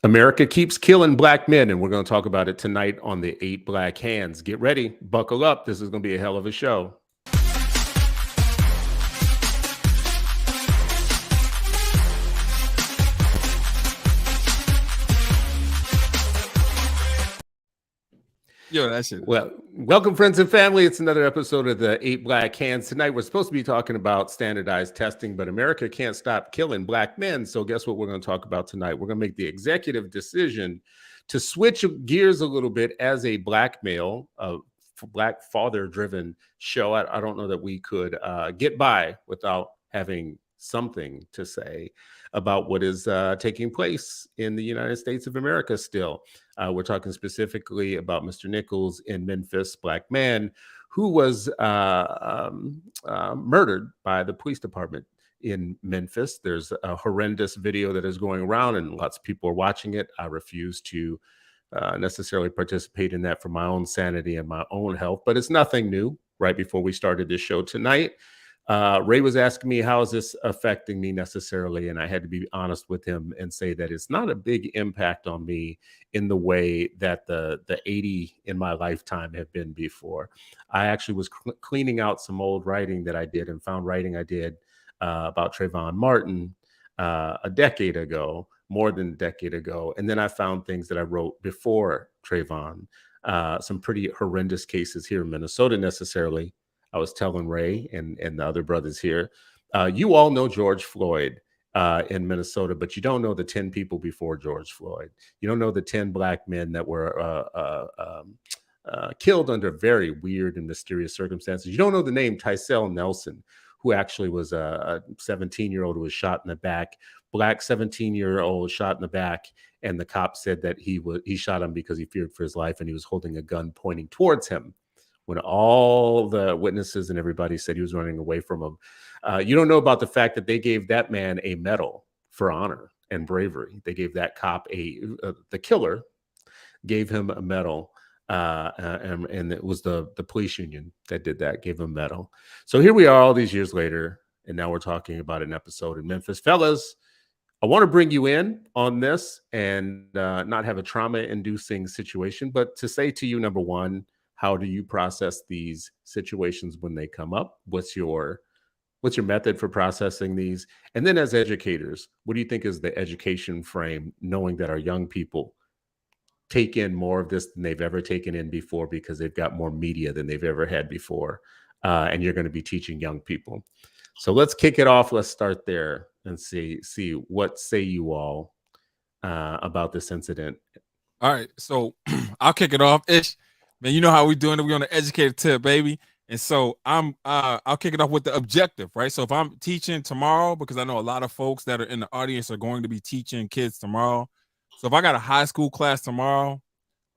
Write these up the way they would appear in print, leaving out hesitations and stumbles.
America keeps killing black men, and we're going to talk about it tonight on the Eight Black Hands. Get ready, buckle up. This is going to be a hell of a show. Yo, that shit. Well, welcome, friends and family. It's another episode of the Eight Black Hands. Tonight, we're supposed to be talking about standardized testing, but America can't stop killing black men. So, guess what we're going to talk about tonight? We're going to make the executive decision to switch gears a little bit as a black male, black father-driven show. I don't know that we could get by without having something to say about what is taking place in the United States of America still. We're talking specifically about Mr. Nichols in Memphis, black man who was murdered by the police department in Memphis. There's a horrendous video that is going around and lots of people are watching it. I refuse to necessarily participate in that for my own sanity and my own health, but it's nothing new. Right before we started this show tonight, Ray was asking me, how is this affecting me necessarily? And I had to be honest with him and say that it's not a big impact on me in the way that the 80 in my lifetime have been before. I actually was cleaning out some old writing that I did and found writing I did about Trayvon Martin a decade ago, more than a decade ago. And then I found things that I wrote before Trayvon, some pretty horrendous cases here in Minnesota necessarily. I was telling Ray and the other brothers here, you all know George Floyd in Minnesota, but you don't know the 10 people before George Floyd. You don't know the 10 black men that were killed under very weird and mysterious circumstances. You don't know the name Tysell Nelson, who actually was a 17-year-old who was shot in the back, black 17-year-old shot in the back. And the cop said that he shot him because he feared for his life and he was holding a gun pointing towards him, when all the witnesses and everybody said he was running away from him. You don't know about the fact that they gave that man a medal for honor and bravery. They gave that cop the killer gave him a medal, and it was the police union that did that, gave him a medal. So here we are all these years later, and now we're talking about an episode in Memphis. Fellas, I want to bring you in on this and not have a trauma-inducing situation, but to say to you, number one, how do you process these situations when they come up? What's your method for processing these? And then as educators, what do you think is the education frame, knowing that our young people take in more of this than they've ever taken in before because they've got more media than they've ever had before, and you're going to be teaching young people. So let's kick it off. Let's start there and see what say you all about this incident. All right, so I'll kick it off. Ish, man, you know how we doing it. We on the educated tip, baby. And so I'll kick it off with the objective, right? So if I'm teaching tomorrow, because I know a lot of folks that are in the audience are going to be teaching kids tomorrow. So if I got a high school class tomorrow,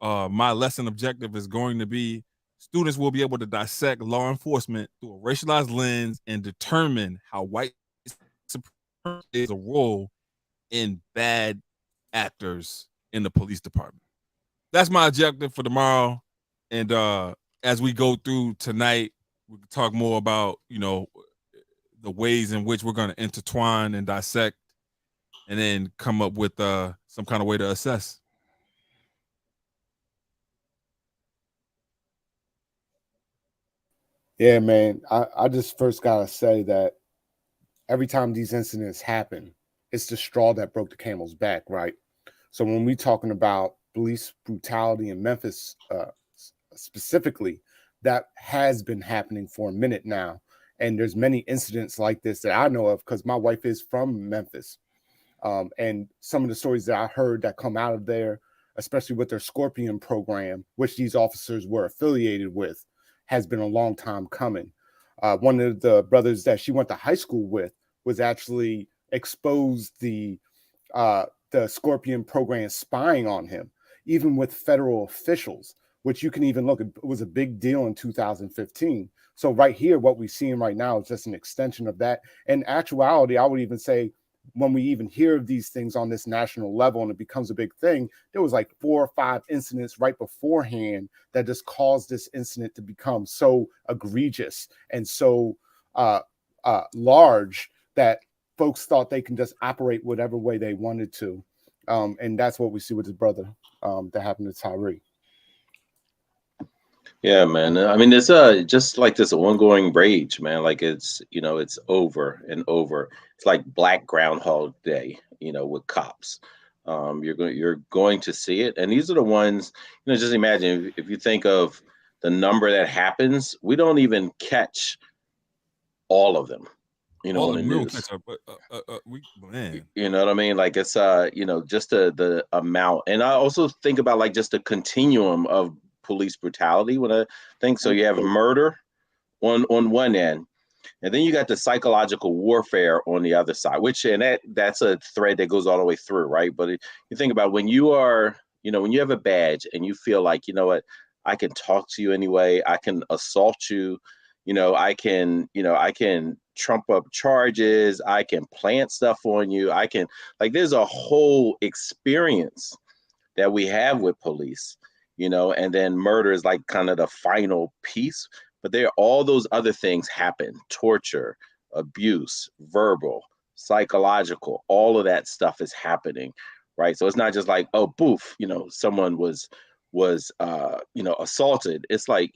my lesson objective is going to be students will be able to dissect law enforcement through a racialized lens and determine how white supremacy plays a role in bad actors in the police department. That's my objective for tomorrow. And as we go through tonight, we can talk more about, the ways in which we're going to intertwine and dissect and then come up with some kind of way to assess. Yeah, man. I just first got to say that every time these incidents happen, it's the straw that broke the camel's back, right? So when we're talking about police brutality in Memphis specifically, that has been happening for a minute now. And there's many incidents like this that I know of because my wife is from Memphis. And some of the stories that I heard that come out of there, especially with their Scorpion program, which these officers were affiliated with, has been a long time coming. One of the brothers that she went to high school with was actually exposed the Scorpion program spying on him, even with federal officials, which you can even look at. It was a big deal in 2015. So right here, what we're seeing right now is just an extension of that. In actuality, I would even say when we even hear of these things on this national level and it becomes a big thing, there was like 4 or 5 incidents right beforehand that just caused this incident to become so egregious and so large that folks thought they can just operate whatever way they wanted to. And that's what we see with his brother that happened to Tyree. Yeah, man. I mean, it's just like this ongoing rage, man. Like it's it's over and over. It's like Black Groundhog Day, with cops. You're going to see it, and these are the ones. Just imagine if you think of the number that happens, we don't even catch all of them. All On the of them we don't news. catch up, but man, You know what I mean? Like it's just the amount. And I also think about like just the continuum of police brutality when I think so. You have murder on one end, and then you got the psychological warfare on the other side, which that's a thread that goes all the way through, right? But you think about when you are, when you have a badge and you feel like, you know what, I can talk to you anyway, I can assault you, I can trump up charges, I can plant stuff on you, I can, like, there's a whole experience that we have with police, and then murder is like kind of the final piece, but there all those other things happen: torture, abuse, verbal, psychological, all of that stuff is happening, right? So it's not just like, oh, poof, someone was assaulted. It's like,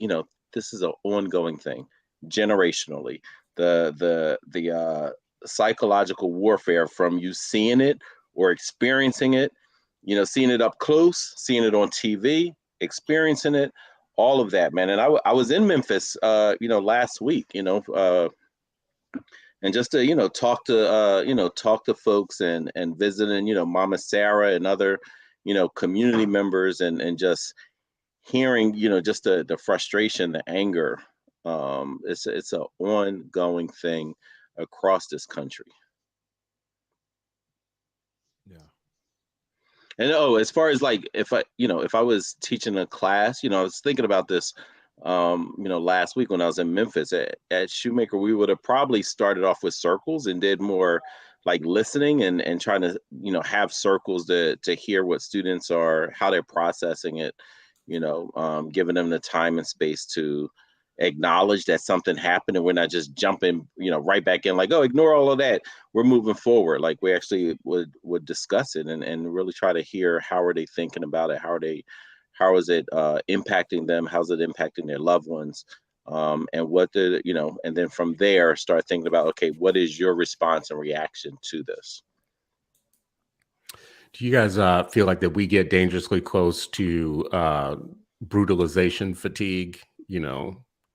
this is an ongoing thing generationally. The psychological warfare from you seeing it or experiencing it, seeing it up close, seeing it on TV, experiencing it, all of that, man. And I was in Memphis, last week, and just to, talk to folks and visiting, Mama Sarah and other, community members and just hearing, just the frustration, the anger. It's an ongoing thing across this country. yeah. And as far as like if I was teaching a class, I was thinking about this last week when I was in Memphis at Shoemaker. We would have probably started off with circles and did more like listening and trying to have circles to hear what students are, how they're processing it, giving them the time and space to acknowledge that something happened, and we're not just jumping right back in like, oh, ignore all of that, we're moving forward. Like we actually would discuss it and really try to hear how are they thinking about it, how is it impacting them, how's it impacting their loved ones, and what and then from there start thinking about, okay, what is your response and reaction to this? Do you guys feel like that we get dangerously close to brutalization fatigue?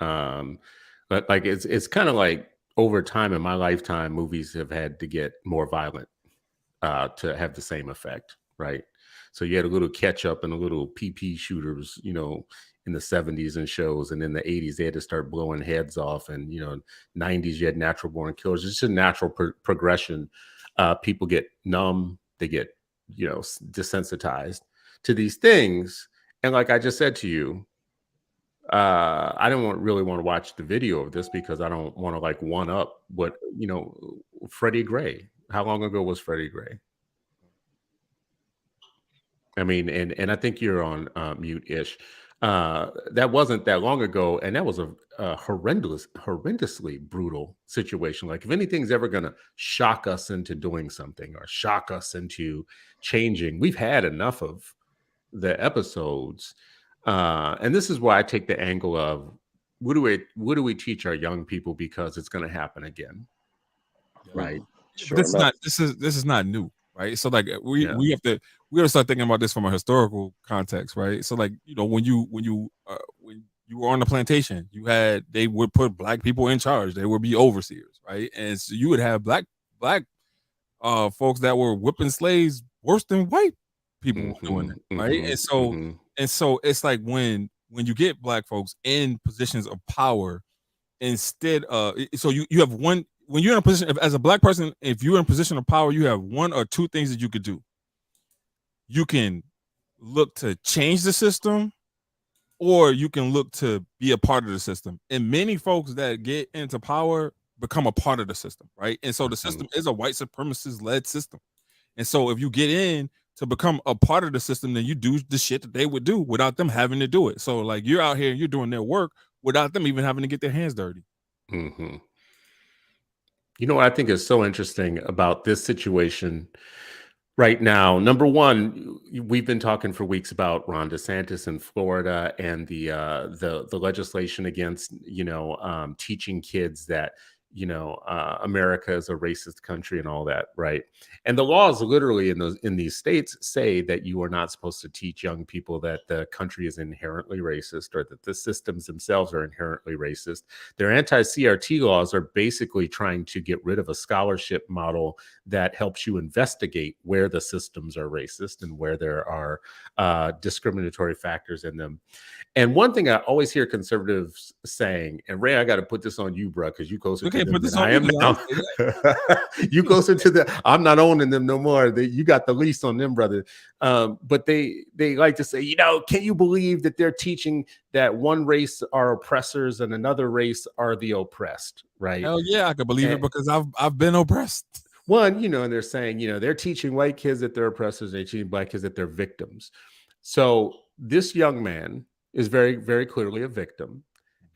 But like it's kind of like over time in my lifetime, movies have had to get more violent to have the same effect, right? So you had a little catch up and a little PP shooters, in the 70s and shows, and in the 80s they had to start blowing heads off, and 90s you had natural born killers. It's just a natural progression. People get numb, they get desensitized to these things, and like I just said to you, I don't really want to watch the video of this because I don't want to like one up what Freddie Gray. How long ago was Freddie Gray? I mean, and I think you're on mute-ish. That wasn't that long ago, and that was a horrendously brutal situation. Like if anything's ever going to shock us into doing something or shock us into changing, we've had enough of the episodes. And this is why I take the angle of what do we teach our young people, because it's going to happen again, right? Sure This enough. is not new, right? So like we have to start thinking about this from a historical context, right? So like when you were on the plantation, they would put black people in charge. They would be overseers, right? And so you would have black folks that were whipping slaves worse than white people doing it, right? And so it's like when you get black folks in positions of power, instead so you have one, when you're in a position as a black person, if you're in a position of power, you have one or two things that you could do. You can look to change the system, or you can look to be a part of the system. And many folks that get into power become a part of the system, right? And so the system is a white supremacist led system. And so if you get in to become a part of the system, then you do the shit that they would do without them having to do it. So like you're out here and you're doing their work without them even having to get their hands dirty. You know what I think is so interesting about this situation? right now. Number one, we've been talking for weeks about Ron DeSantis in Florida and the legislation against teaching kids that America is a racist country and all that, right? And the laws literally in these states say that you are not supposed to teach young people that the country is inherently racist or that the systems themselves are inherently racist. Their anti-CRT laws are basically trying to get rid of a scholarship model that helps you investigate where the systems are racist and where there are discriminatory factors in them. And one thing I always hear conservatives saying, and Ray, I got to put this on you, bro, because you closer to them than I am now. You closer to the. I'm not owning them no more. You got the lease on them, brother. But they like to say, can you believe that they're teaching that one race are oppressors and another race are the oppressed, right? Hell yeah, I can believe it because I've been oppressed. One, and they're saying, they're teaching white kids that they're oppressors, they're teaching black kids that they're victims. So this young man is very, very clearly a victim,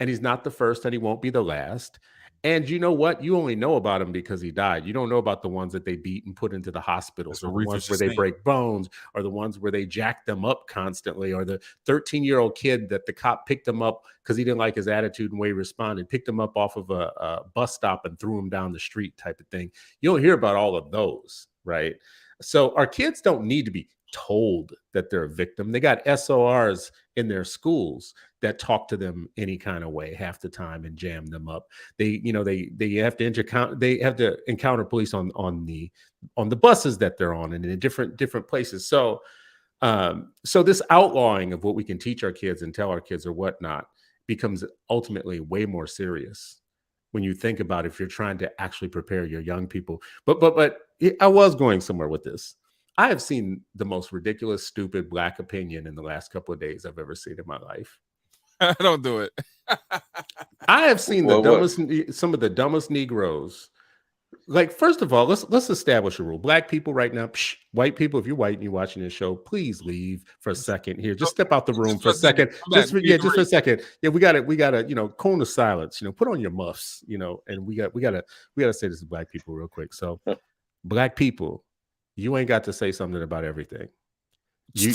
and he's not the first and he won't be the last. And you know what? You only know about him because he died. You don't know about the ones that they beat and put into the hospitals, or the ones where they break bones, or the ones where they jack them up constantly, or the 13-year-old kid that the cop picked him up because he didn't like his attitude and way he responded, picked him up off of a bus stop and threw him down the street type of thing. You don't hear about all of those, right? So our kids don't need to be told that they're a victim. They got SORs in their schools that talk to them any kind of way half the time and jam them up. They have to encounter police on the buses that they're on and in different places. So this outlawing of what we can teach our kids and tell our kids or whatnot becomes ultimately way more serious when you think about if you're trying to actually prepare your young people. But I was going somewhere with this. I have seen the most ridiculous, stupid black opinion in the last couple of days I've ever seen in my life. Don't do it. I have seen some of the dumbest Negroes. Like, first of all, let's establish a rule. Black people right now, white people, if you're white and you're watching this show, please leave for a second here. Just step out the room for a second. Just for a second. Yeah, we gotta, cone of silence, put on your muffs, and we gotta say this to black people real quick. So black people, you ain't got to say something about everything. You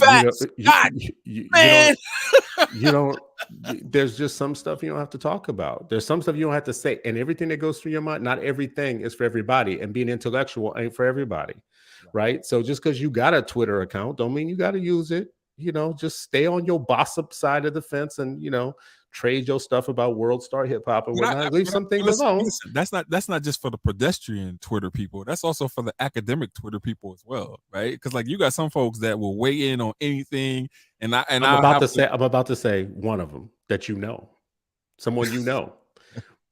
don't. There's just some stuff you don't have to talk about. There's some stuff you don't have to say, and everything that goes through your mind, not everything is for everybody. And being intellectual ain't for everybody, right? So just because you got a Twitter account, don't mean you got to use it. Just stay on your gossip side of the fence, and trade your stuff about World Star Hip Hop and whatnot. Leave some things alone. Listen, that's not just for the pedestrian Twitter people. That's also for the academic Twitter people as well, right? Because like you got some folks that will weigh in on anything, I'm about to say one of them that someone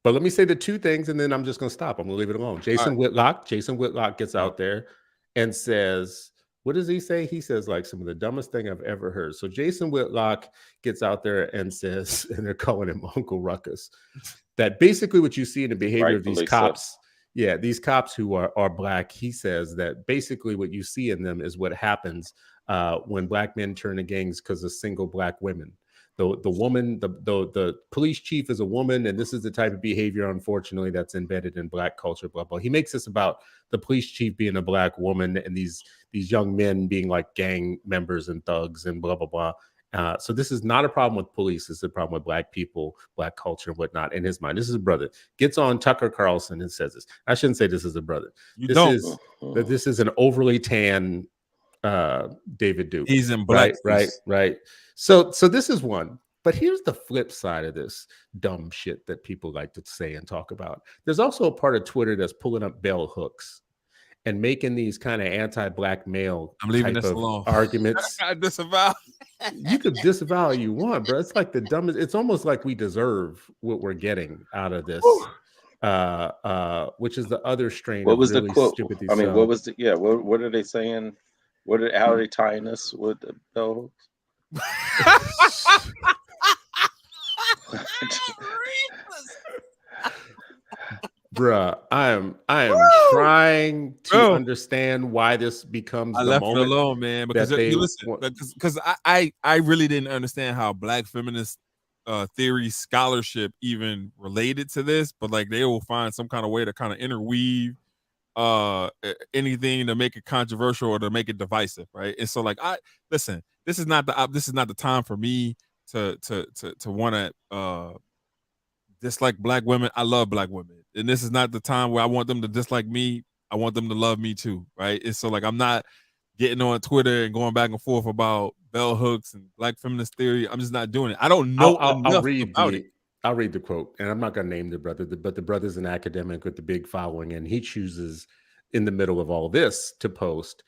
But let me say the two things, and then I'm just going to stop. I'm going to leave it alone. Jason Whitlock gets out there and says, what does he say? He says like some of the dumbest thing I've ever heard. So Jason Whitlock gets out there and says, and they're calling him Uncle Ruckus, that basically what you see in the behavior of these cops, these cops who are black, he says that basically what you see in them is what happens when black men turn to gangs because of single black women. The police chief is a woman, and this is the type of behavior, unfortunately, that's embedded in black culture, blah, blah. He makes this about the police chief being a black woman and these young men being like gang members and thugs and blah, blah, blah. So this is not a problem with police. This is a problem with black people, black culture, and whatnot. In his mind, this is a brother. Gets on Tucker Carlson and says this. I shouldn't say this is a brother. This is an overly tan David Duke. He's in black. Right. So this is one. But here's the flip side of this dumb shit that people like to say and talk about. There's also a part of Twitter that's pulling up bell hooks and making these kind of anti-black male arguments. I disavow. You could disavow all you want, bro. It's like the dumbest. It's almost like we deserve what we're getting out of this. Which is the other strain. What was really the quote? Stupid I mean, what was the what are they saying? How are they tying us with the bell hooks? Bruh, I am trying to understand why this becomes I the left moment it alone, man, because because I really didn't understand how black feminist theory scholarship even related to this, but like they will find some kind of way to kind of interweave anything to make it controversial or to make it divisive, right? And so, like, listen, this is not the time for me to want to dislike black women. I love black women, and this is not the time where I want them to dislike me. I want them to love me too, right? And so, like, I'm not getting on Twitter and going back and forth about bell hooks and black feminist theory. I'm just not doing it. I don't know enough about it. I'll read the quote, and I'm not going to name the brother, but the brother's an academic with the big following, and he chooses in the middle of all this to post,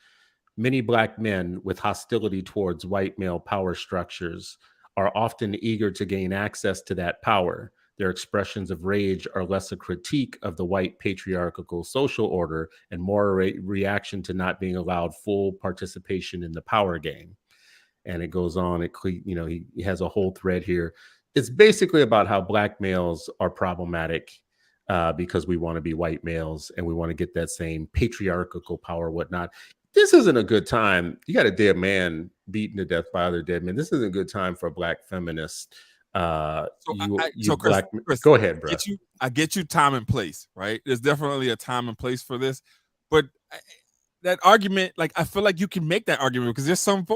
many black men with hostility towards white male power structures are often eager to gain access to that power. Their expressions of rage are less a critique of the white patriarchal social order and more a reaction to not being allowed full participation in the power game. And it goes on, he has a whole thread here. It's basically about how black males are problematic because we want to be white males and we want to get that same patriarchal power, whatnot. This isn't a good time. You got a dead man beaten to death by other dead men. This isn't a good time for a black feminist. Chris, go ahead, bro. I get you time and place, right? There's definitely a time and place for this, but that argument, like, I feel like you can make that argument because there's some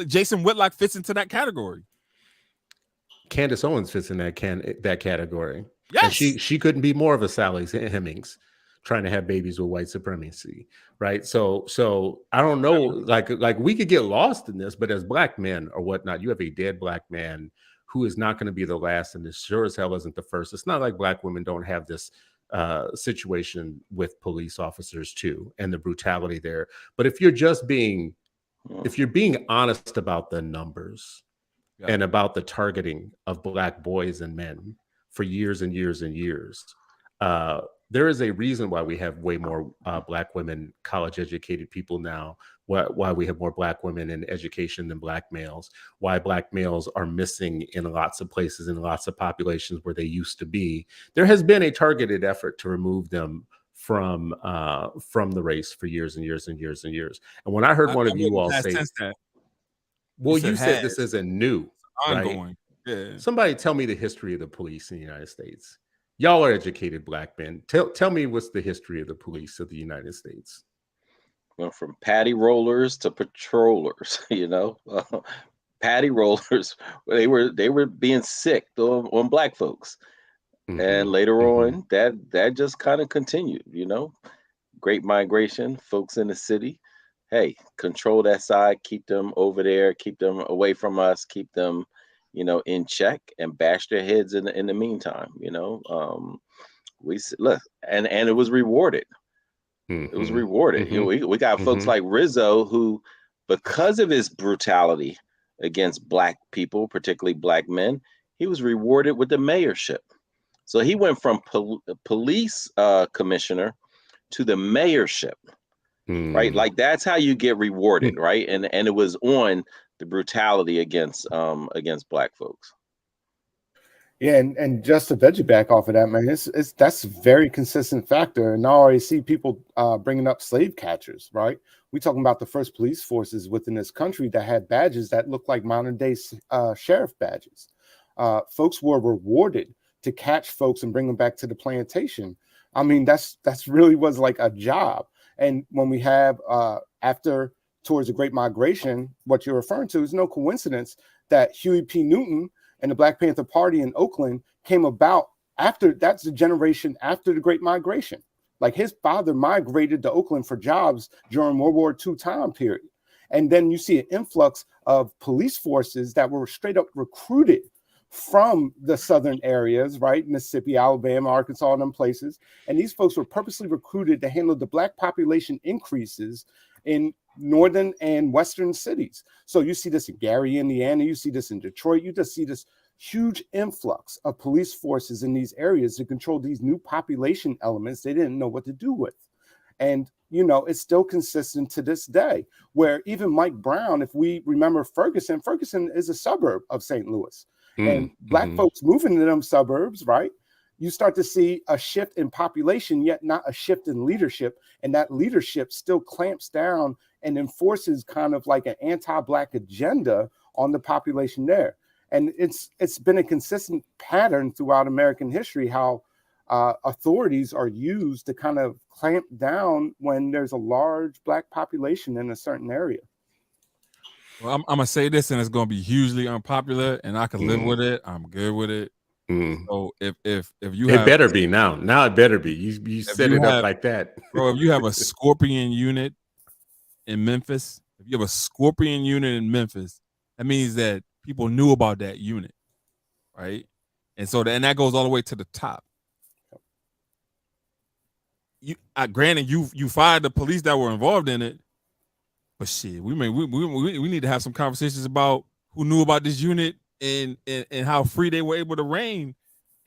Jason Whitlock fits into that category. Candace Owens fits in that category. Yes, and she couldn't be more of a Sally Hemings trying to have babies with white supremacy, right? So I don't know, like we could get lost in this, but as black men or whatnot, you have a dead black man who is not going to be the last, and this sure as hell isn't the first. It's not like black women don't have this situation with police officers too, and the brutality there. But if you're being honest about the numbers and about the targeting of black boys and men for years and years and years, there is a reason why we have way more black women, college educated people now, why we have more black women in education than black males, why black males are missing in lots of places, in lots of populations where they used to be. There has been a targeted effort to remove them from the race for years and years and years and years. And when I heard one of you all say, well, you said this isn't new, ongoing. Right? Yeah. Somebody tell me the history of the police in the United States. Y'all are educated black men. Tell me what's the history of the police of the United States. Well, from patty rollers to patrollers, patty rollers, they were being sick on black folks. Mm-hmm. And later on, that just kind of continued, Great migration, folks in the city. Hey, control that side, keep them over there, keep them away from us, keep them, in check, and bash their heads in the meantime. We look, and it was rewarded. It was rewarded. We got folks like Rizzo who, because of his brutality against black people, particularly black men, he was rewarded with the mayorship. So he went from police commissioner to the mayorship, right? Like, that's how you get rewarded, right? And it was on the brutality against black folks. Yeah, and just to veg you back off of that, man, that's a very consistent factor. And I already see people bringing up slave catchers, right? We're talking about the first police forces within this country that had badges that looked like modern day sheriff badges. Folks were rewarded to catch folks and bring them back to the plantation. I mean, that's really was like a job. And when we have after towards the Great Migration, what you're referring to is no coincidence that Huey P. Newton and the Black Panther Party in Oakland came about after. That's the generation after the Great Migration. Like, his father migrated to Oakland for jobs during World War II time period. And then you see an influx of police forces that were straight up recruited from the southern areas, right? Mississippi, Alabama, Arkansas, and them places. And these folks were purposely recruited to handle the black population increases in northern and western cities. So you see this in Gary, Indiana, you see this in Detroit, you just see this huge influx of police forces in these areas to control these new population elements they didn't know what to do with. And, it's still consistent to this day, where even Mike Brown, if we remember Ferguson is a suburb of St. Louis. And black folks moving to them suburbs, right? You start to see a shift in population, yet not a shift in leadership. And that leadership still clamps down and enforces kind of like an anti-black agenda on the population there. And it's been a consistent pattern throughout American history, how authorities are used to kind of clamp down when there's a large Black population in a certain area. Well, I'm gonna say this, and it's gonna be hugely unpopular, and I can live Mm. with it. I'm good with it. Mm. So if you It have, better be now. Now it better be. You set you it have- up like that. bro, if you have a Scorpion unit in Memphis, if you have a Scorpion unit in Memphis, that means that people knew about that unit, right? And so and that goes all the way to the top. Granted, you fired the police that were involved in it, but shit, we need to have some conversations about who knew about this unit and how free they were able to reign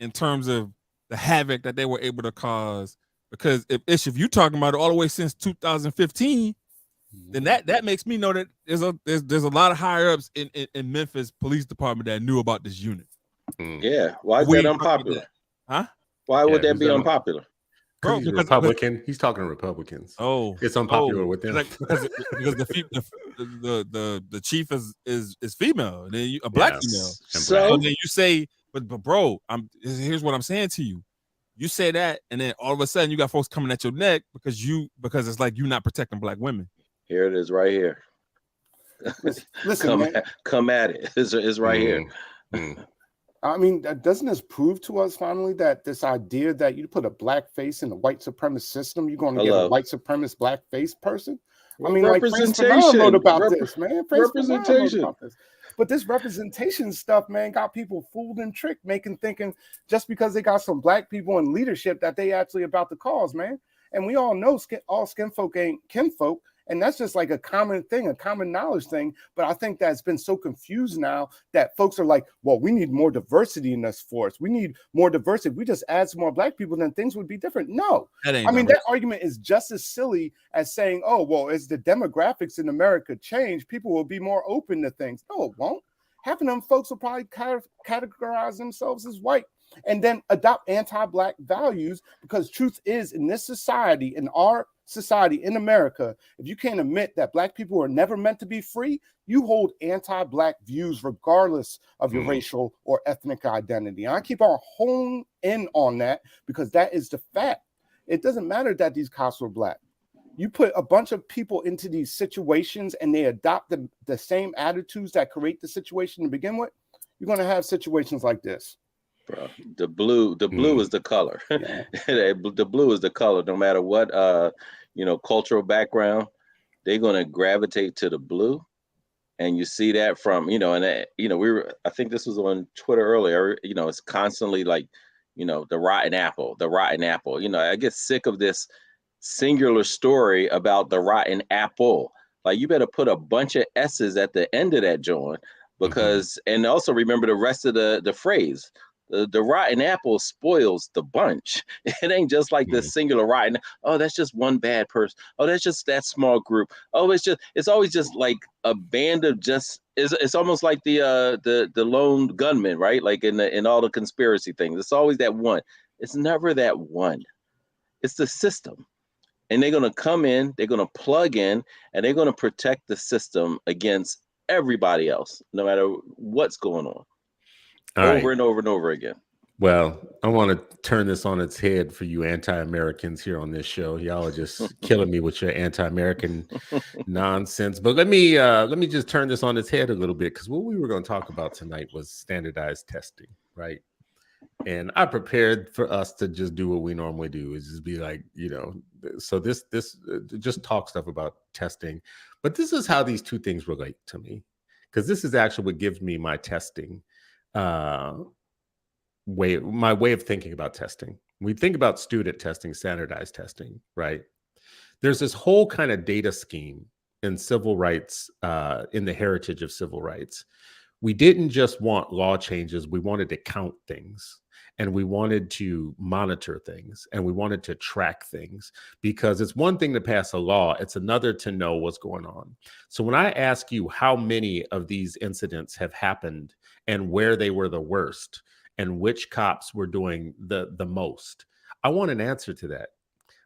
in terms of the havoc that they were able to cause. Because if you're talking about it all the way since 2015, then that makes me know that there's a lot of higher ups in Memphis Police Department that knew about this unit. Mm. Yeah. Why is We that ain't talking unpopular? Huh? Why would Yeah, that be who's that? unpopular? Bro, He's a because- Republican. He's talking to Republicans. Oh, It's unpopular with them. because the chief is female, and then a black Yeah. female. And So black. So then you say, but bro, here's what I'm saying to you. You say that, and then all of a sudden you got folks coming at your neck because it's like you not protecting black women. here it is, right here. Listen, man, come at it. It's right here. Mm. I mean, doesn't this prove to us finally that this idea that you put a black face in the white supremacist system, you're going to get a white supremacist black face person? I mean, like Francis Fanon wrote about this, man. Representation. About this. But this representation stuff, man, got people fooled and tricked, thinking just because they got some black people in leadership that they actually about the cause, man. And we all know all skin folk ain't kinfolk. And that's just like a common thing, a common knowledge thing. But I think that's been so confused now that folks are like, well, we need more diversity in this force. We need more diversity. If we just add some more black people, then things would be different. No. I mean, that argument is just as silly as saying, oh, well, as the demographics in America change, people will be more open to things. No, it won't. Half of them folks will probably categorize themselves as white and then adopt anti-black values, because truth is, in this society, in our society in America, if you can't admit that black people are never meant to be free, you hold anti-black views regardless of your racial or ethnic identity. And I keep on honing in on that because that is the fact. It doesn't matter that these cops were black. You put a bunch of people into these situations and they adopt the same attitudes that create the situation to begin with, you're going to have situations like this. Bro, the blue is the color. Yeah. The blue is the color. No matter what, cultural background, they're gonna gravitate to the blue, and you see that from I think this was on Twitter earlier. It's constantly like, the rotten apple. I get sick of this singular story about the rotten apple. Like, you better put a bunch of S's at the end of that joint, because and also remember the rest of the phrase. The rotten apple spoils the bunch. It ain't just like the singular rotten. Oh, that's just one bad person. Oh, that's just that small group. Oh, it's always just like a band of just. It's almost like the lone gunman, right? Like in all the conspiracy things. It's always that one. It's never that one. It's the system, and they're gonna come in. They're gonna plug in, and they're gonna protect the system against everybody else, no matter what's going on. Over and over and over again. Well, I want to turn this on its head for you anti-Americans here on this show. Y'all are just killing me with your anti-American nonsense. But let me just turn this on its head a little bit, because what we were going to talk about tonight was standardized testing, right? And I prepared for us to just do what we normally do, is just be like, so this just talk stuff about testing. But this is how these two things relate to me, because this is actually what gives me my testing my way of thinking about testing. We think about student testing, standardized testing, right? There's this whole kind of data scheme in civil rights, in the heritage of civil rights. We didn't just want law changes. We wanted to count things, and we wanted to monitor things, and we wanted to track things, because it's one thing to pass a law. It's another to know what's going on. So when I ask you how many of these incidents have happened and where they were the worst and which cops were doing the most, I want an answer to that,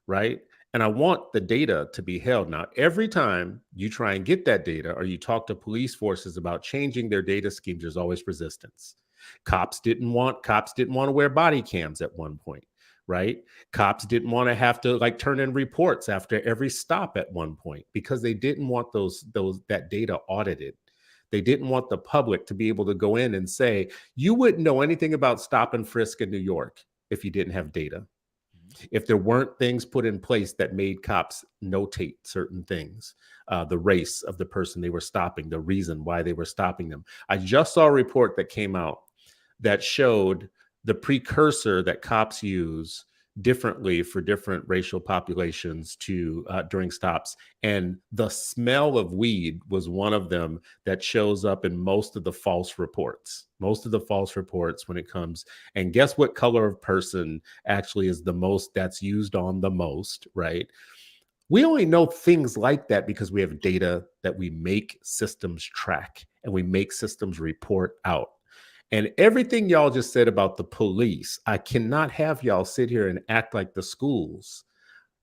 right? And I want the data to be held. Now, every time you try and get that data, or you talk to police forces about changing their data schemes, there's always resistance. Cops didn't want to wear body cams at one point, right? Cops didn't want to have to like turn in reports after every stop at one point because they didn't want that data audited. They didn't want the public to be able to go in and say, you wouldn't know anything about stop and frisk in New York if you didn't have data. If there weren't things put in place that made cops notate certain things, the race of the person they were stopping, the reason why they were stopping them. I just saw a report that came out that showed the precursor that cops use differently for different racial populations to during stops, and the smell of weed was one of them that shows up in most of the false reports when it comes. And guess what color of person actually is the most that's used on the most, right? We only know things like that because we have data that we make systems track and we make systems report out. And everything y'all just said about the police, I cannot have y'all sit here and act like the schools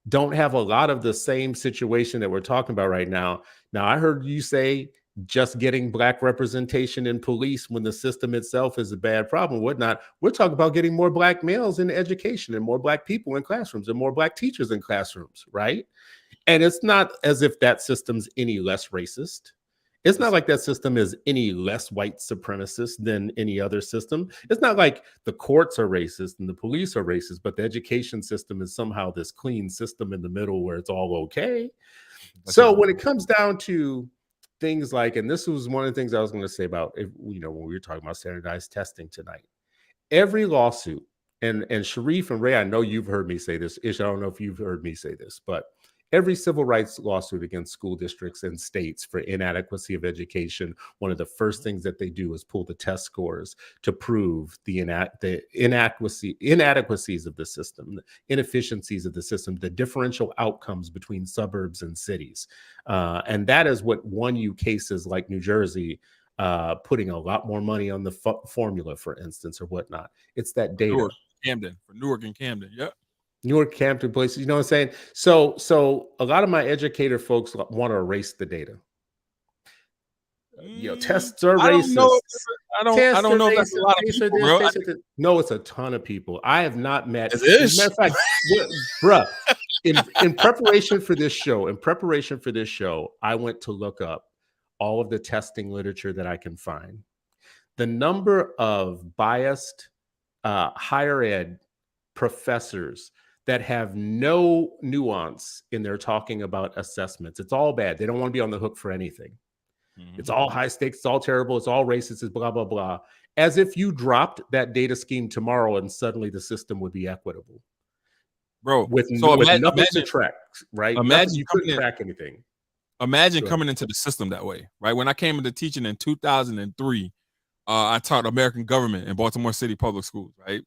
don't have a lot of the same situation that we're talking about right now. Now, I heard you say just getting Black representation in police when the system itself is a bad problem, whatnot. We're talking about getting more Black males in education and more Black people in classrooms and more Black teachers in classrooms, right? And it's not as if that system's any less racist. It's not like that system is any less white supremacist than any other system. It's not like the courts are racist and the police are racist, but the education system is somehow this clean system in the middle where it's all okay. So when it comes down to things like, and this was one of the things I was going to say about, when we were talking about standardized testing tonight, every lawsuit, and Sharif and Ray, I know you've heard me say this. Ish, I don't know if you've heard me say this, but every civil rights lawsuit against school districts and states for inadequacy of education, one of the first things that they do is pull the test scores to prove the inadequacies of the system, the inefficiencies of the system, the differential outcomes between suburbs and cities. And that is what won you cases like New Jersey, putting a lot more money on the formula, for instance, or whatnot. It's that data. Newark and Camden. Yep. Newark, Campton places, you know what I'm saying? So a lot of my educator folks want to erase the data. Tests are racist. I don't know if that's a lot of people, bro. No, it's a ton of people. I have not met. As a matter of fact, bruh, in preparation for this show, I went to look up all of the testing literature that I can find. The number of biased higher ed professors that have no nuance in their talking about assessments. It's all bad. They don't want to be on the hook for anything. Mm-hmm. It's all high stakes. It's all terrible. It's all racist. It's blah, blah, blah. As if you dropped that data scheme tomorrow and suddenly the system would be equitable. Bro, with nothing to track, right? Imagine you couldn't track anything. Imagine coming into the system that way, right? When I came into teaching in 2003, I taught American government in Baltimore City Public Schools, right?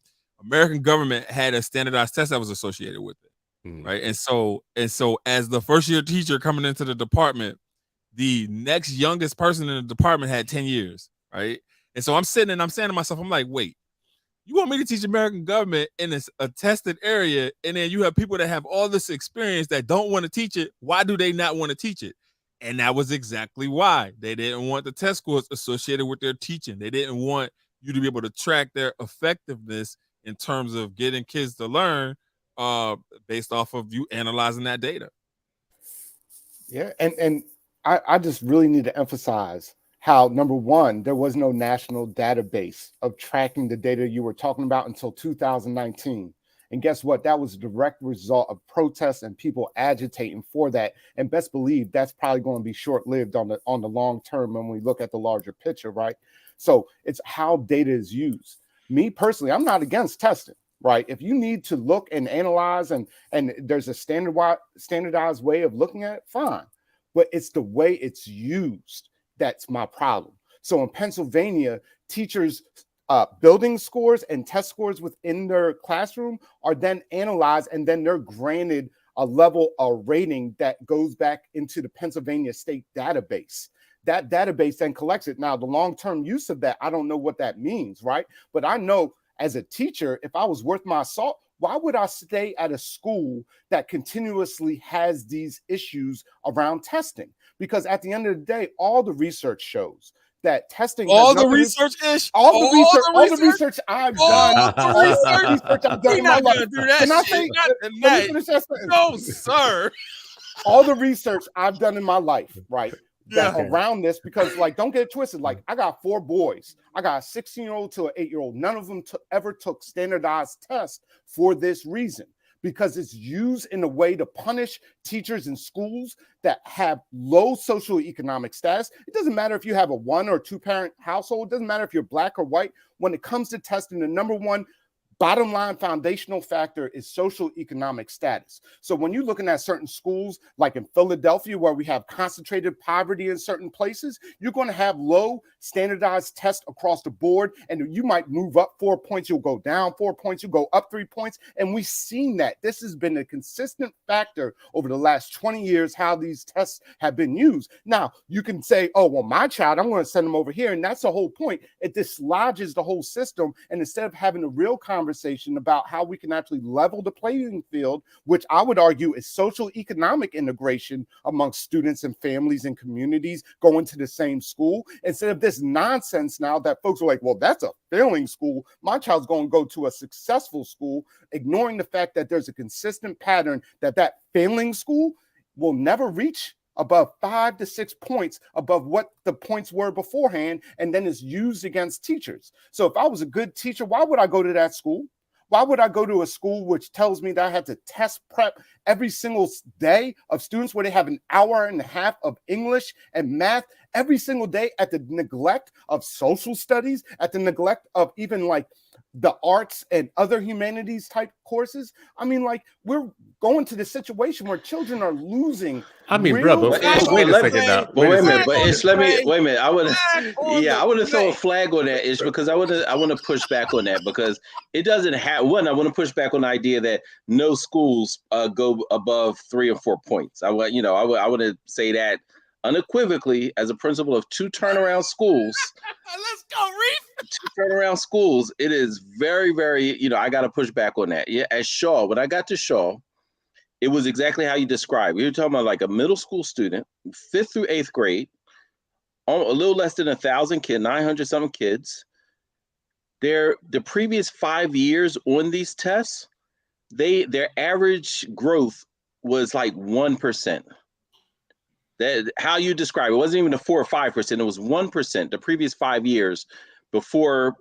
American government had a standardized test that was associated with it, right? And so as the first year teacher coming into the department, the next youngest person in the department had 10 years, right? And so I'm sitting and I'm saying to myself, I'm like, wait, you want me to teach American government in a tested area, and then you have people that have all this experience that don't want to teach it. Why do they not want to teach it? And that was exactly why. They didn't want the test scores associated with their teaching. They didn't want you to be able to track their effectiveness in terms of getting kids to learn based off of you analyzing that data. Yeah, and I just really need to emphasize how, number one, there was no national database of tracking the data you were talking about until 2019. And guess what? That was a direct result of protests and people agitating for that. And best believe that's probably going to be short-lived on the long term when we look at the larger picture, right? So it's how data is used. Me personally, I'm not against testing, right? If you need to look and analyze and there's a standardized way of looking at it, fine. But it's the way it's used that's my problem. So in Pennsylvania, teachers' building scores and test scores within their classroom are then analyzed, and then they're granted a level of rating that goes back into the Pennsylvania state database. That database then collects it. Now, the long-term use of that, I don't know what that means, right? But I know as a teacher, if I was worth my salt, why would I stay at a school that continuously has these issues around testing? Because at the end of the day, all the research shows that testing All has the nothing to- research ish. all the research I've done, All the research I've done We're in my not life. gonna do that Can I shit. say? Not Let me tonight. finish that sentence. No, sir. All the research I've done in my life, right? That Yeah. around this, because like, don't get it twisted. Like, I got 4 boys. I got a 16-year-old to an 8-year-old. None of them ever took standardized tests for this reason, because it's used in a way to punish teachers in schools that have low socioeconomic status. It doesn't matter if you have a 1 or 2 parent household. It doesn't matter if you're black or white. When it comes to testing, the number one bottom line foundational factor is social economic status. So when you're looking at certain schools, like in Philadelphia, where we have concentrated poverty in certain places, you're going to have low standardized tests across the board. And you might move up 4 points, you'll go down 4 points, you'll go up 3 points. And we've seen that. This has been a consistent factor over the last 20 years, how these tests have been used. Now, you can say, oh, well, my child, I'm going to send them over here. And that's the whole point. It dislodges the whole system. And instead of having a real conversation about how we can actually level the playing field, which I would argue is social economic integration amongst students and families and communities going to the same school, instead of this nonsense now that folks are like, well, that's a failing school. My child's going to go to a successful school, ignoring the fact that there's a consistent pattern that failing school will never reach above 5 to 6 points above what the points were beforehand, and then is used against teachers. So if I was a good teacher, why would I go to that school? Why would I go to a school which tells me that I have to test prep every single day of students, where they have an hour and a half of English and math every single day, at the neglect of social studies, at the neglect of even like the arts and other humanities type courses? I mean, like, we're going to the situation where children are losing. I mean, real bro, but time. wait a second now. But wait a minute, second. but it's wait a minute. I would the throw a flag on that, is because I want to push back on that, because it doesn't have one. I want to push back on the idea that no schools go above 3 or 4 points. I want to say that unequivocally, as a principal of 2 turnaround schools. Let's go, Reef. 2 turnaround schools. It is very, very. I got to push back on that. Yeah, at Shaw, when I got to Shaw, it was exactly how you described. We were talking about like a middle school student, 5th through 8th grade, a little less than 1,000 kids, 900 something kids. The previous 5 years on these tests, their average growth was like 1%. That how you describe it wasn't even a 4 or 5%. It was 1% the previous 5 years before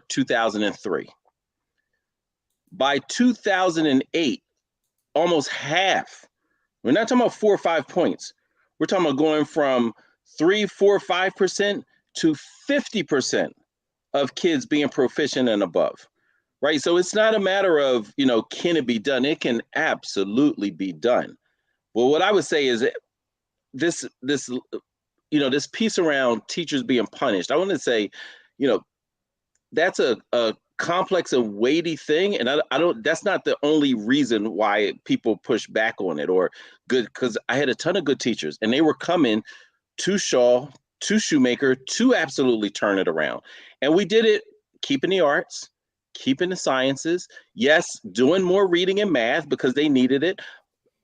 2003. By 2008, almost half. We're not talking about 4 or 5 points. We're talking about going from 3, 4, 5% to 50% of kids being proficient and above, right? So it's not a matter of, can it be done? It can absolutely be done. Well, what I would say is this piece around teachers being punished, I want to say, that's a complex and weighty thing, and I don't. That's not the only reason why people push back on it, or good, because I had a ton of good teachers, and they were coming to Shaw, to Shoemaker, to absolutely turn it around, and we did it keeping the arts, keeping the sciences, yes, doing more reading and math because they needed it,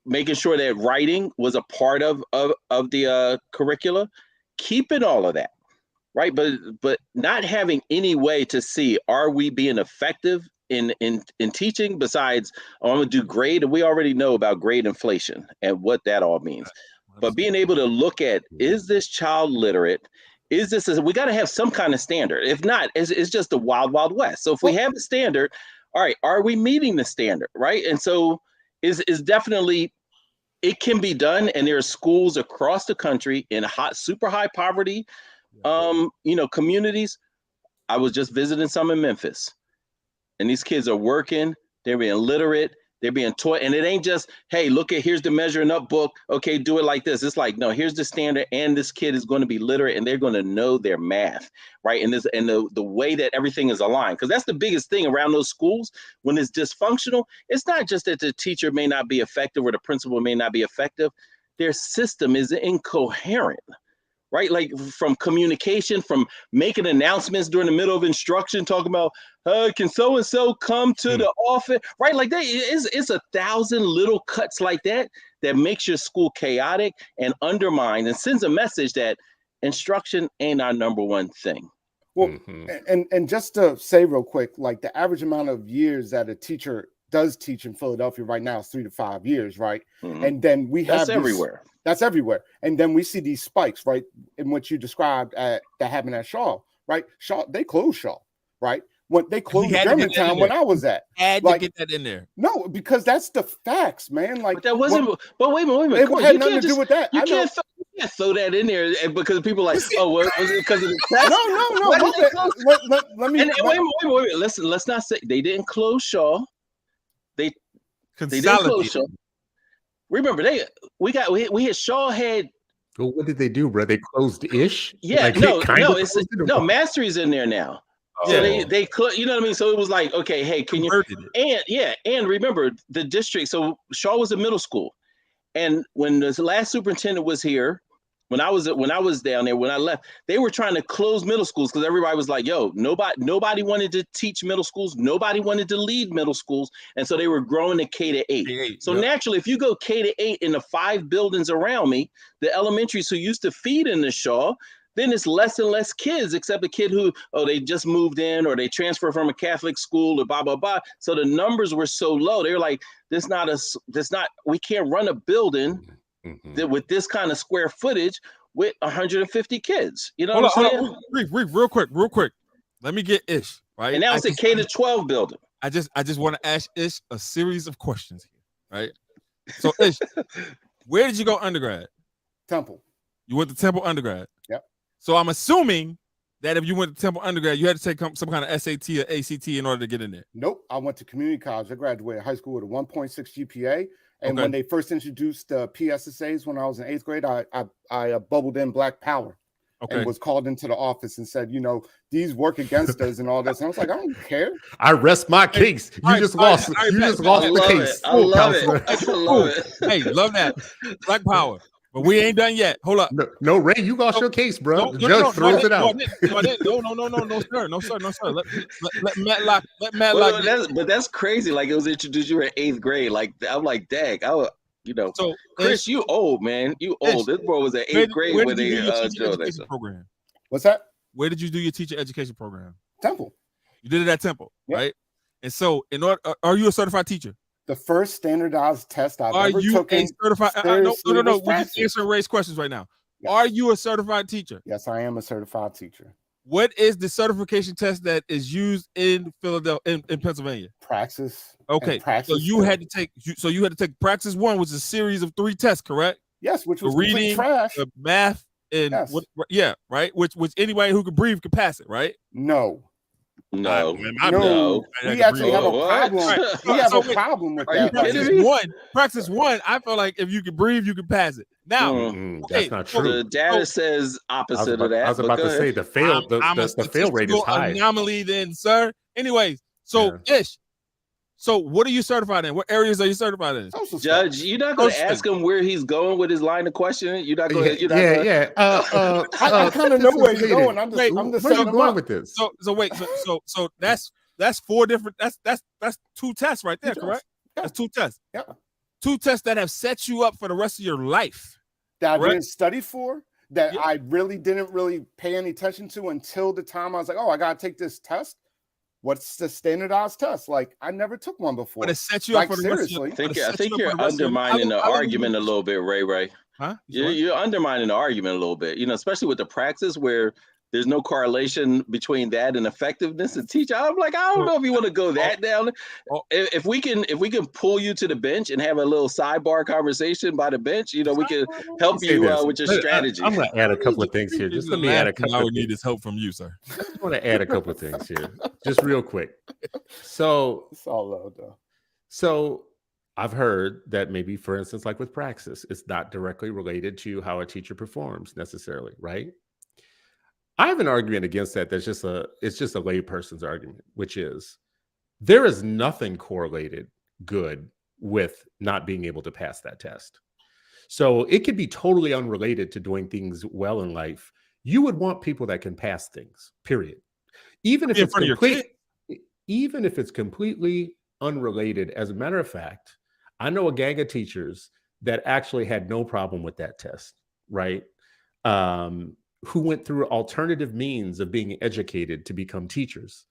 making sure that writing was a part of the curricula, keeping all of that. Right, but not having any way to see, are we being effective in teaching besides, I'm gonna do grade, and we already know about grade inflation and what that all means. But being able to look at, is this child literate? Is this we got to have some kind of standard? If not, it's just the wild west. So if we have a standard, all right, are we meeting the standard? Right, and so is definitely. It can be done, and there are schools across the country in super high poverty communities. I was just visiting some in Memphis, and these kids are working, they're being literate, they're being taught, and it ain't just, hey, here's the measuring up book, okay, do it like this. It's like, no, here's the standard, and this kid is going to be literate, and they're going to know their math, right? And the way that everything is aligned, because that's the biggest thing around those schools when it's dysfunctional. It's not just that the teacher may not be effective or the principal may not be effective, their system is incoherent. Right, like from communication, from making announcements during the middle of instruction, talking about, can so and so come to the office? Right, like that it's 1,000 little cuts like that makes your school chaotic and undermined, and sends a message that instruction ain't our number one thing. Well, Mhm. and just to say real quick, like the average amount of years that a teacher does teach in Philadelphia right now is 3 to 5 years, right? Mhm. And then we have That's these- everywhere. That's everywhere. And then we see these spikes, right? In what you described that happened at Shaw, right? Shaw, they closed Shaw, right? When they closed had to get that in Germantown when there. I was at. Had Like- to get that in there. No, because that's the facts, man. Like But that wasn't. But wait a minute. it Come on, had you nothing can't to do just. with that. You I know. can't throw that in there because people are like, oh, well, was it because of the press? No, Why my did they bad. close- Let me And wait a minute. Listen, let's not say they didn't close Shaw. They didn't close Consolidated. Shaw. Remember, we had Shaw had. Well, what did they do, bro? They closed ish. Yeah, Like, no, kinda no, it's closed it or no. what? Mastery's in there now. Oh. So they you know what I mean? So it was like, okay, hey, can you Converted it. and remember the district. So Shaw was a middle school. And when the last superintendent was here, when I was down there, when I left, they were trying to close middle schools because everybody was like, yo, nobody wanted to teach middle schools, nobody wanted to lead middle schools. And so they were growing to K-8. K-8, So yep. naturally, if you go K-8 in the 5 buildings around me, the elementaries who used to feed in the Shaw, then it's less and less kids, except a kid who, they just moved in or they transferred from a Catholic school or blah, blah, blah. So the numbers were so low. They were like, we can't run a building Mhm. with this kind of square footage with 150 kids. You know Hold what I'm on, saying? hold on. Real quick. Let me get Ish, right? And now it's a K-12 building. I just want to ask Ish a series of questions here, right? So Ish, where did you go undergrad? Temple. You went to Temple undergrad. Yep. So I'm assuming that if you went to Temple undergrad, you had to take some kind of SAT or ACT in order to get in there. Nope. I went to community college. I graduated high school with a 1.6 GPA. And Okay. when they first introduced the PSSAs when I was in 8th grade, I bubbled in Black Power Okay. and was called into the office and said, these work against us and all this. And I was like, I don't care. I rest my case. You all right, just all right, lost. all right, You bet, just bet. lost I the love case. it. I Full love counselor. it. I love it. Hey, love that. Black Power. But we ain't done yet. Hold up. No, Ray, you lost your case, bro. No, The judge throws it out. No, sir. Let Matlock. But that's crazy. Like it was introduced you were in 8th grade. Like I'm like, dang, So, Chris, you old, man. You old. This boy was in 8th grade where when did you they do your teacher drilled education that. program? What's that? Where did you do your teacher education program? Temple. You did it at Temple, Yep. right? And so, in order, are you a certified teacher? The first standardized test I've Are ever you taken. a certified? No. seriously We're was just Praxis. answering Ray's questions right now. Yeah. Are you a certified teacher? Yes, I am a certified teacher. What is the certification test that is used in Philadelphia, in Pennsylvania? Praxis. Okay, and Praxis so you too. had to take Praxis 1, which is a series of 3 tests, correct? Yes, which the was complete reading, trash. The math and Yes. right. Which anybody who can breathe can pass it, right? No. No. No. We actually have a What? problem. Right. We have So a wait, problem with are you that. kidding me? Praxis one. I feel like if you can breathe, you can pass it. Now, Mm-mm, okay, that's not so true. The data says opposite of that. I was but about go to ahead. say the fail. I'm a The fail rate is statistical high. anomaly, then, sir. Anyways, so Ish. So what are you certified in? What areas are you certified in? Social Judge, studies. you're not going to Social ask him where he's going with his line of questioning. You're not going to. Yeah. I kind of know where he's going. I'm just Where setting you him going up. with this? So wait, so that's 4 different. That's 2 tests right there, Two correct? tests. Yeah. That's 2 tests. Yeah. 2 tests that have set you up for the rest of your life. That I Correct. didn't study for, that Yeah. I really didn't pay any attention to until the time I was like, oh, I got to take this test. What's the standardized test? Like, I never took one before. But it set you up Like, for the rest of your seriously. I think you're undermining the argument a little bit, Ray. Huh? You're undermining the argument a little bit, especially with the praxis where there's no correlation between that and effectiveness of teaching. I'm like, I don't know if you want to go that down. If we can pull you to the bench and have a little sidebar conversation by the bench, we can help you with your strategy. I'm going to add a couple of things here. Just let me add a couple. I would need this help from you, sir. I just want to add a couple of things here, just real quick. So It's all low, though. So I've heard that maybe, for instance, like with praxis, it's not directly related to how a teacher performs necessarily, right? I have an argument against that. It's just a layperson's argument, which is there is nothing correlated good with not being able to pass that test. So it could be totally unrelated to doing things well in life. You would want people that can pass things, period. Even if it's completely unrelated. As a matter of fact, I know a gang of teachers that actually had no problem with that test, right? who went through alternative means of being educated to become teachers.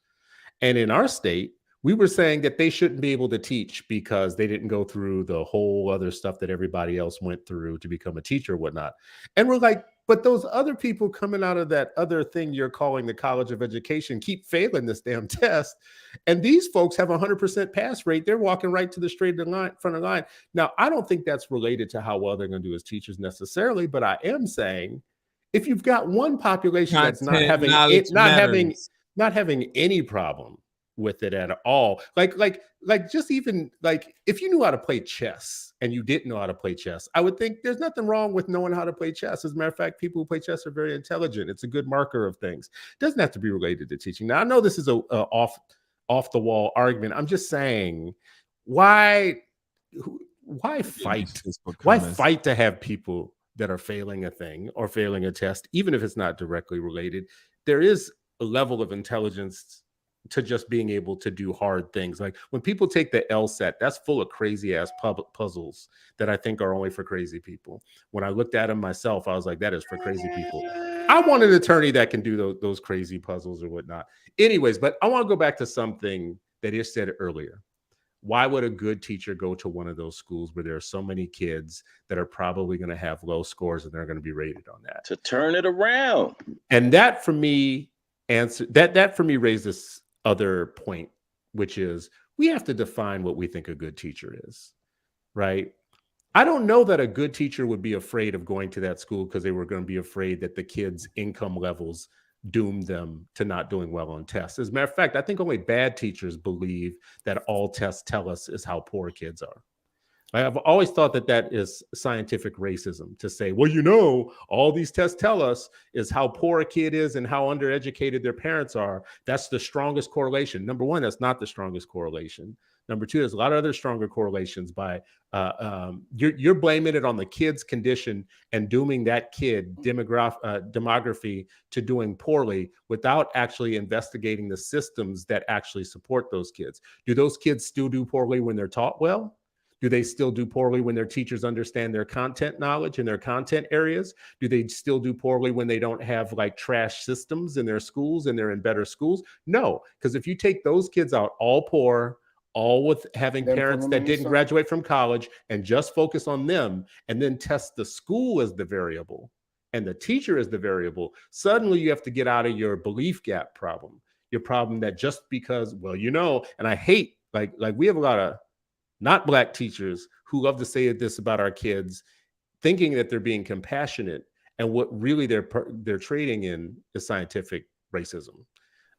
And in our state, we were saying that they shouldn't be able to teach because they didn't go through the whole other stuff that everybody else went through to become a teacher or whatnot. And we're like, but those other people coming out of that other thing you're calling the College of Education keep failing this damn test. And these folks have a 100% pass rate. They're walking right to the straight of the line, front of the line. Now, I don't think that's related to how well they're going to do as teachers necessarily, but I am saying if you've got one population that's not having any problem with it at all, like just even like if you knew how to play chess and you didn't know how to play chess, I would think there's nothing wrong with knowing how to play chess. As a matter of fact, people who play chess are very intelligent. It's a good marker of things. It doesn't have to be related to teaching. Now, I know this is a off the wall argument. I'm just saying, why fight? Why fight to have people that are failing a thing or failing a test, even if it's not directly related? There is a level of intelligence to just being able to do hard things. Like when people take the LSAT, that's full of crazy ass puzzles that I think are only for crazy people. When I looked at them myself, I was like, that is for crazy people. I want an attorney that can do those crazy puzzles or whatnot. Anyways, but I want to go back to something that Ish said earlier. Why would a good teacher go to one of those schools where there are so many kids that are probably going to have low scores and they're going to be rated on that? To turn it around. And that for me raised this other point, which is we have to define what we think a good teacher is, right? I don't know that a good teacher would be afraid of going to that school because they were going to be afraid that the kids' income levels doomed them to not doing well on tests. As a matter of fact, I think only bad teachers believe that all tests tell us is how poor kids are. I've always thought that is scientific racism to say, well, all these tests tell us is how poor a kid is and how undereducated their parents are. That's the strongest correlation. Number one, that's not the strongest correlation. Number two, there's a lot of other stronger correlations by you're blaming it on the kid's condition and dooming that kid demography to doing poorly without actually investigating the systems that actually support those kids. Do those kids still do poorly when they're taught well? Do they still do poorly when their teachers understand their content knowledge and their content areas? Do they still do poorly when they don't have like trash systems in their schools and they're in better schools? No, because if you take those kids out, all poor, all with having parents that didn't graduate from college, and just focus on them and then test the school as the variable and the teacher as the variable, suddenly you have to get out of your belief gap problem. Your problem that just because, and I hate like we have a lot of not Black teachers who love to say this about our kids, thinking that they're being compassionate, and what really they're trading in is scientific racism.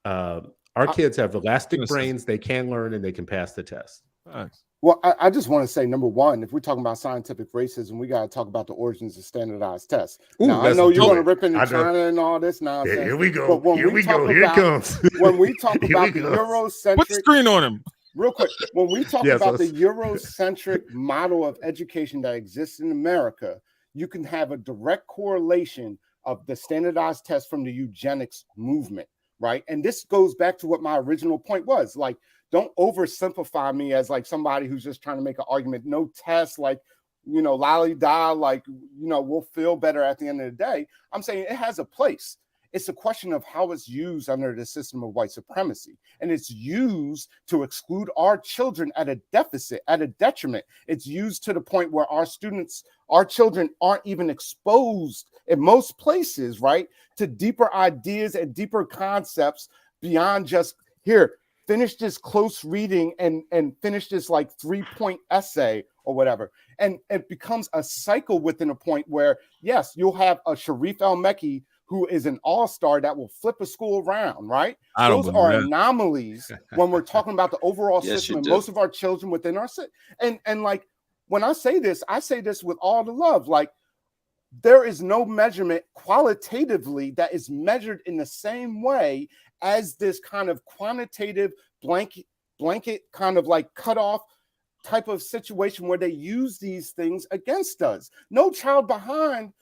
Our kids have elastic brains; they can learn and they can pass the test. Nice. Well, I just want to say, number one, if we're talking about scientific racism, we got to talk about the origins of standardized tests. Now, I know you're going to rip into China and all this nonsense. Here we go. Here it comes. When we talk about the Eurocentric, put the screen on him. Real quick, when we talk about the Eurocentric model of education that exists in America, you can have a direct correlation of the standardized test from the eugenics movement, right? And this goes back to what my original point was. Like, don't oversimplify me as like somebody who's just trying to make an argument. No test, like, lolly-da, like, we'll feel better at the end of the day. I'm saying it has a place. It's a question of how it's used under the system of white supremacy. And it's used to exclude our children at a deficit, at a detriment. It's used to the point where our children aren't even exposed in most places, right, to deeper ideas and deeper concepts beyond just, here, finish this close reading and finish this like 3-point essay or whatever. And it becomes a cycle within a point where, yes, you'll have a Sharif El-Mekki who is an all-star that will flip a school around, right? Those are anomalies when we're talking about the overall system and most of our children within our system. And like, when I say this with all the love. Like, there is no measurement qualitatively that is measured in the same way as this kind of quantitative blanket kind of like cutoff type of situation where they use these things against us. No Child Behind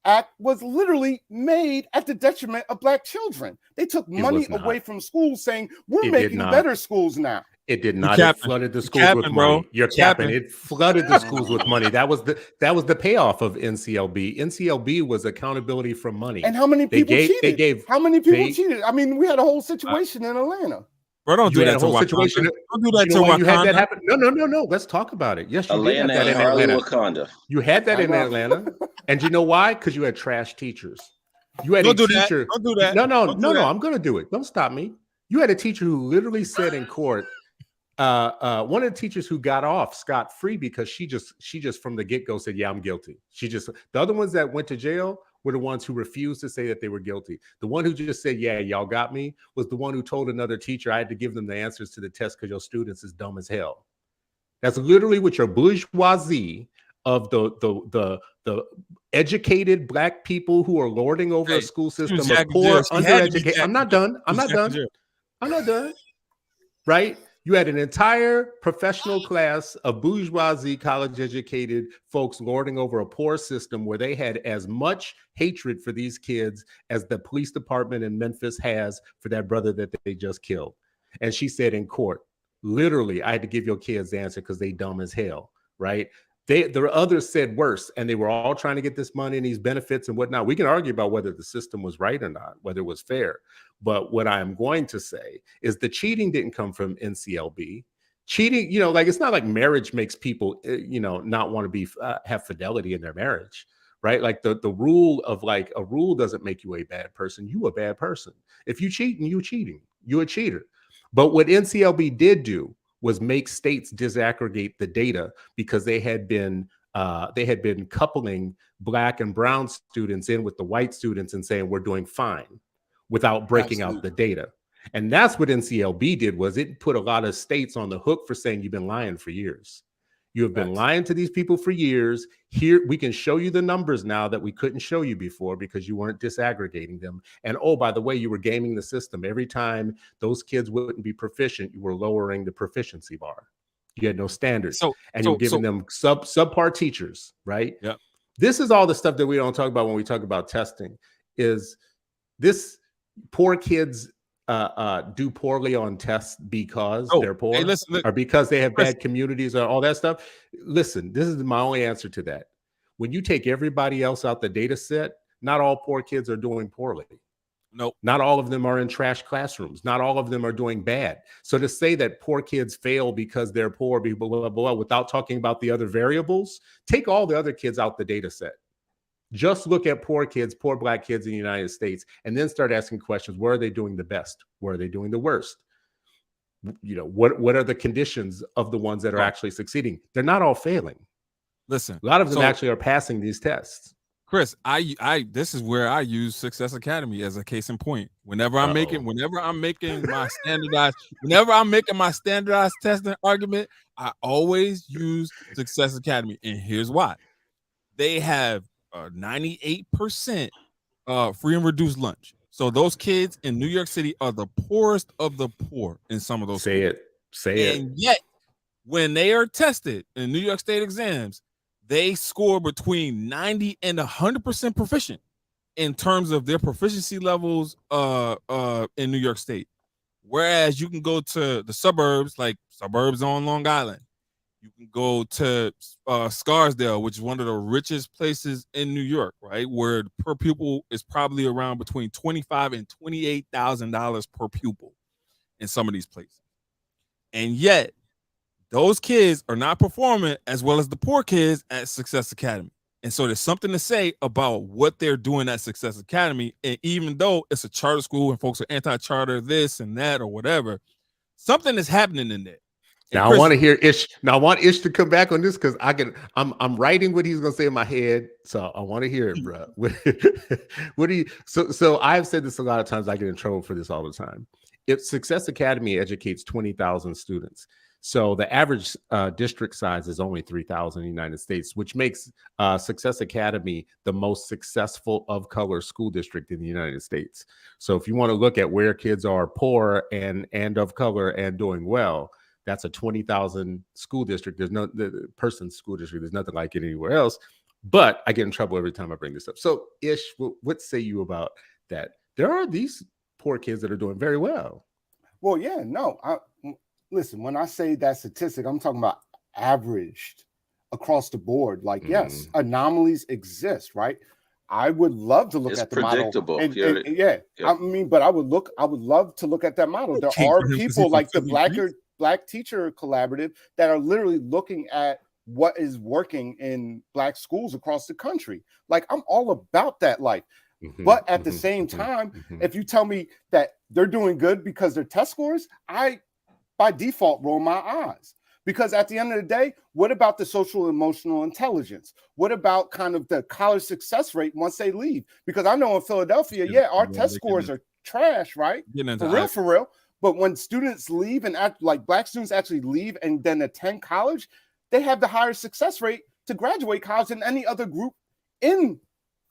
Act was literally made at the detriment of Black children. They took money away from schools saying, we're making better schools now. It did You not. It capping. flooded the You schools with capping, bro. money. You're You capping. capping. It flooded the schools with money. That was the payoff of NCLB. NCLB was accountability for money. And how many people cheated? How many people cheated? I mean, we had a whole situation in Atlanta. Bro, don't do You had that a to whole Wakanda. situation. Don't do that You to know why you had that Wakanda. happen? No. Let's talk about it. Yes, you did have Atlanta that and in Harley Atlanta. Wakanda. You had that I in know. Atlanta. And you know why? Because you had trash teachers. You had Don't a do that. teacher. Don't do that. No. Don't do that. I'm going to do it. Don't stop me. You had a teacher who literally said in court, one of the teachers who got off scot-free because she just from the get-go said, yeah, I'm guilty. The other ones that went to jail were the ones who refused to say that they were guilty. The one who just said, yeah, y'all got me, was the one who told another teacher I had to give them the answers to the test because your students is dumb as hell. That's literally what your bourgeoisie of the educated black people who are lording over a school system of poor, undereducated. I'm not done. Right? You had an entire professional class of bourgeoisie, college-educated folks lording over a poor system where they had as much hatred for these kids as the police department in Memphis has for that brother that they just killed. And she said in court, literally, I had to give your kids the answer because they dumb as hell, right? The others said worse, and they were all trying to get this money and these benefits and whatnot. We can argue about whether the system was right or not, whether it was fair. But what I am going to say is the cheating didn't come from NCLB. Cheating, like it's not like marriage makes people, not want to be have fidelity in their marriage, right? Like the rule of like a rule doesn't make you a bad person. You a bad person. If you cheating, you cheating. You a cheater. But what NCLB did do was make states disaggregate the data because they had been coupling black and brown students in with the white students and saying we're doing fine without breaking out the data. And that's what NCLB did, was it put a lot of states on the hook for saying you've been lying for years. You have been lying to these people for years. Here, we can show you the numbers now that we couldn't show you before because you weren't disaggregating them. And oh, by the way, you were gaming the system. Every time those kids wouldn't be proficient, you were lowering the proficiency bar. You had no standards. You were giving them subpar teachers, right? Yeah. This is all the stuff that we don't talk about when we talk about testing, is this poor kids do poorly on tests because they're poor, or because they have bad communities or all that stuff. Listen, this is my only answer to that. When you take everybody else out the data set, not all poor kids are doing poorly. Nope. Not all of them are in trash classrooms. Not all of them are doing bad. So to say that poor kids fail because they're poor, blah, blah, blah, without talking about the other variables, take all the other kids out the data set. Just look at poor kids, poor black kids in the United States, and then start asking questions. Where are they doing the best? Where are they doing the worst? What are the conditions of the ones that are actually succeeding? They're not all failing. Listen, a lot of them actually are passing these tests. Chris, this is where I use Success Academy as a case in point. Whenever I'm making my standardized testing argument, I always use Success Academy, and here's why. They have 98% free and reduced lunch. So those kids in New York City are the poorest of the poor in some of those. Say it. And yet, when they are tested in New York State exams, they score between 90 and 100% proficient in terms of their proficiency levels in New York State. Whereas you can go to the suburbs, like suburbs on Long Island. You can go to Scarsdale, which is one of the richest places in New York, right? Where per pupil is probably around between $25,000 and $28,000 per pupil in some of these places. And yet, those kids are not performing as well as the poor kids at Success Academy. And so there's something to say about what they're doing at Success Academy. And even though it's a charter school and folks are anti-charter, this and that or whatever, something is happening in there. Now Chris, I want to hear Ish. Now I want Ish to come back on this because I'm writing what he's gonna say in my head, so I want to hear it, bro. What do you? So I've said this a lot of times. I get in trouble for this all the time. If Success Academy educates 20,000 students, so the average district size is only 3,000 in the United States, which makes Success Academy the most successful of color school district in the United States. So if you want to look at where kids are poor and of color and doing well, that's a 20,000 school district. There's no person's school district. There's nothing like it anywhere else. But I get in trouble every time I bring this up. So Ish, what say you about that? There are these poor kids that are doing very well. Well, yeah, no, listen, when I say that statistic, I'm talking about averaged across the board. Like, yes, anomalies exist, right? I would love to look It's at the model. predictable. And, Yeah. I mean, but I would love to look at that model. There are people like the Black Teacher Collaborative that are literally looking at what is working in Black schools across the country. Like, I'm all about that life. But at the same time, if you tell me that they're doing good because their test scores, I, by default, roll my eyes. Because at the end of the day, what about the social emotional intelligence? What about kind of the college success rate once they leave? Because I know in Philadelphia, our test scores are trash, right? For real. But when students leave and like Black students actually leave and then attend college, they have the higher success rate to graduate college than any other group in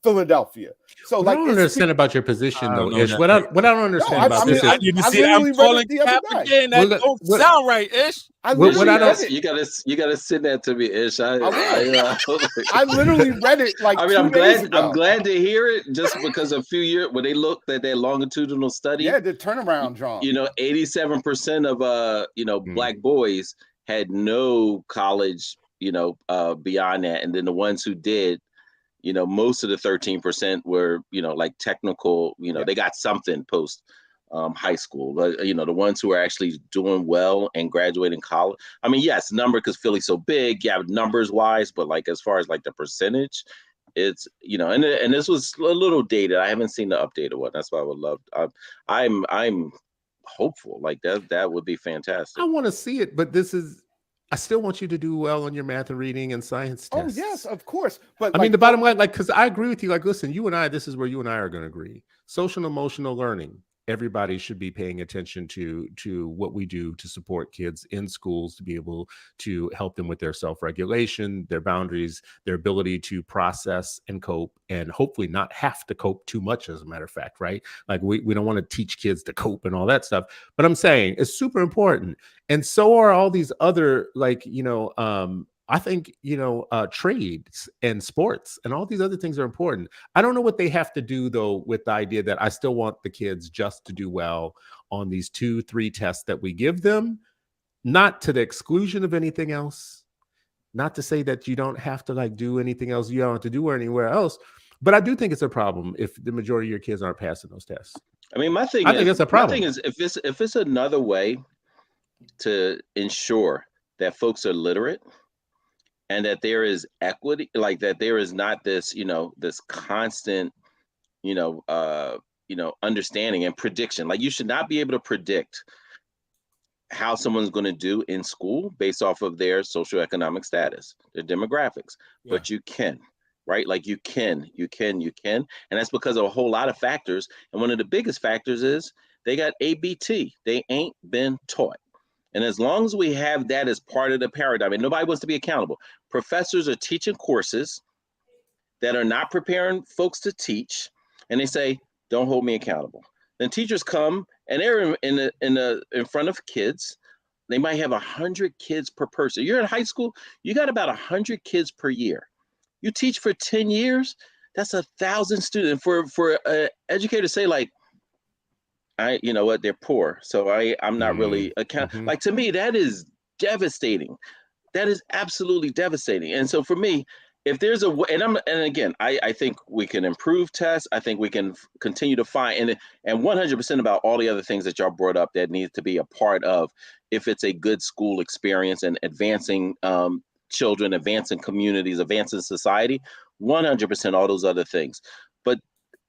Philadelphia. So I don't understand about your position though, Ish. What I don't understand about this is you see I'm calling cap again. That don't sound right, Ish. You gotta send that to me, Ish. I literally read it like. I mean, I'm glad to hear it just because a few years when they looked at that longitudinal study. Yeah, the turnaround, John. 87% of Black boys had no college, beyond that, and then the ones who did. Most of the 13% were, like technical, they got something post high school, but, the ones who are actually doing well and graduating college. I mean, yes, number, because Philly's so big, numbers wise, but like, as far as like the percentage, it's, and this was a little dated. I haven't seen the updated one. That's why I would love, I'm hopeful like that would be fantastic. I want to see it, but I still want you to do well on your math and reading and science tests. Oh, yes, of course. But I mean, the bottom line, because I agree with you. Like, listen, this is where you and I are going to agree. Social and emotional learning. Everybody should be paying attention to what we do to support kids in schools, to be able to help them with their self-regulation, their boundaries, their ability to process and cope, and hopefully not have to cope too much, as a matter of fact, right? Like we don't want to teach kids to cope and all that stuff. But I'm saying it's super important. And so are all these other, I think, trades and sports and all these other things are important. I don't know what they have to do, though, with the idea that I still want the kids just to do well on these 2-3 tests that we give them, not to the exclusion of anything else, not to say that you don't have to do anything else you don't have to do anywhere else. But I do think it's a problem if the majority of your kids aren't passing those tests. I mean, I think that's a problem. My thing is if it's another way to ensure that folks are literate, and that there is equity, like that there is not this, this constant, understanding and prediction. Like you should not be able to predict how someone's going to do in school based off of their socioeconomic status, their demographics, but you can, right? Like you can. And that's because of a whole lot of factors. And one of the biggest factors is they got ABT. They ain't been taught. And as long as we have that as part of the paradigm, and nobody wants to be accountable, professors are teaching courses that are not preparing folks to teach, and they say, "Don't hold me accountable." Then teachers come and they're in front of kids. They might have 100 kids per person. You're in high school, you got about 100 kids per year. You teach for 10 years, that's 1,000 students. For an educator to say like, you know what, they're poor, so I'm not really like, to me that is devastating. That is absolutely devastating. And so for me, if there's a way, and again, I think we can improve tests. I think we can continue to find and 100% about all the other things that y'all brought up that needs to be a part of if it's a good school experience and advancing children, advancing communities, advancing society, 100% all those other things. But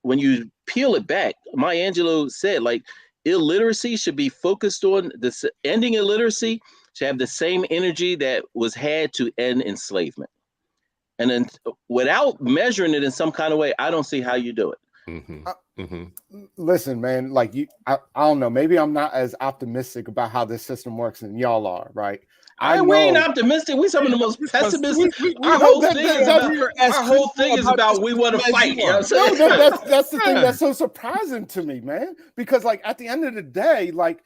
when you peel it back, Maya Angelou said, like, illiteracy should be focused on this. Ending illiteracy should have the same energy that was had to end enslavement. And then without measuring it in some kind of way, I don't see how you do it. Listen, man, like I don't know. Maybe I'm not as optimistic about how this system works than y'all are, right? We ain't optimistic. We some of the most pessimistic. Our whole thing is about we want to fight. You know what I'm saying? That's the thing that's so surprising to me, man. Because like at the end of the day, like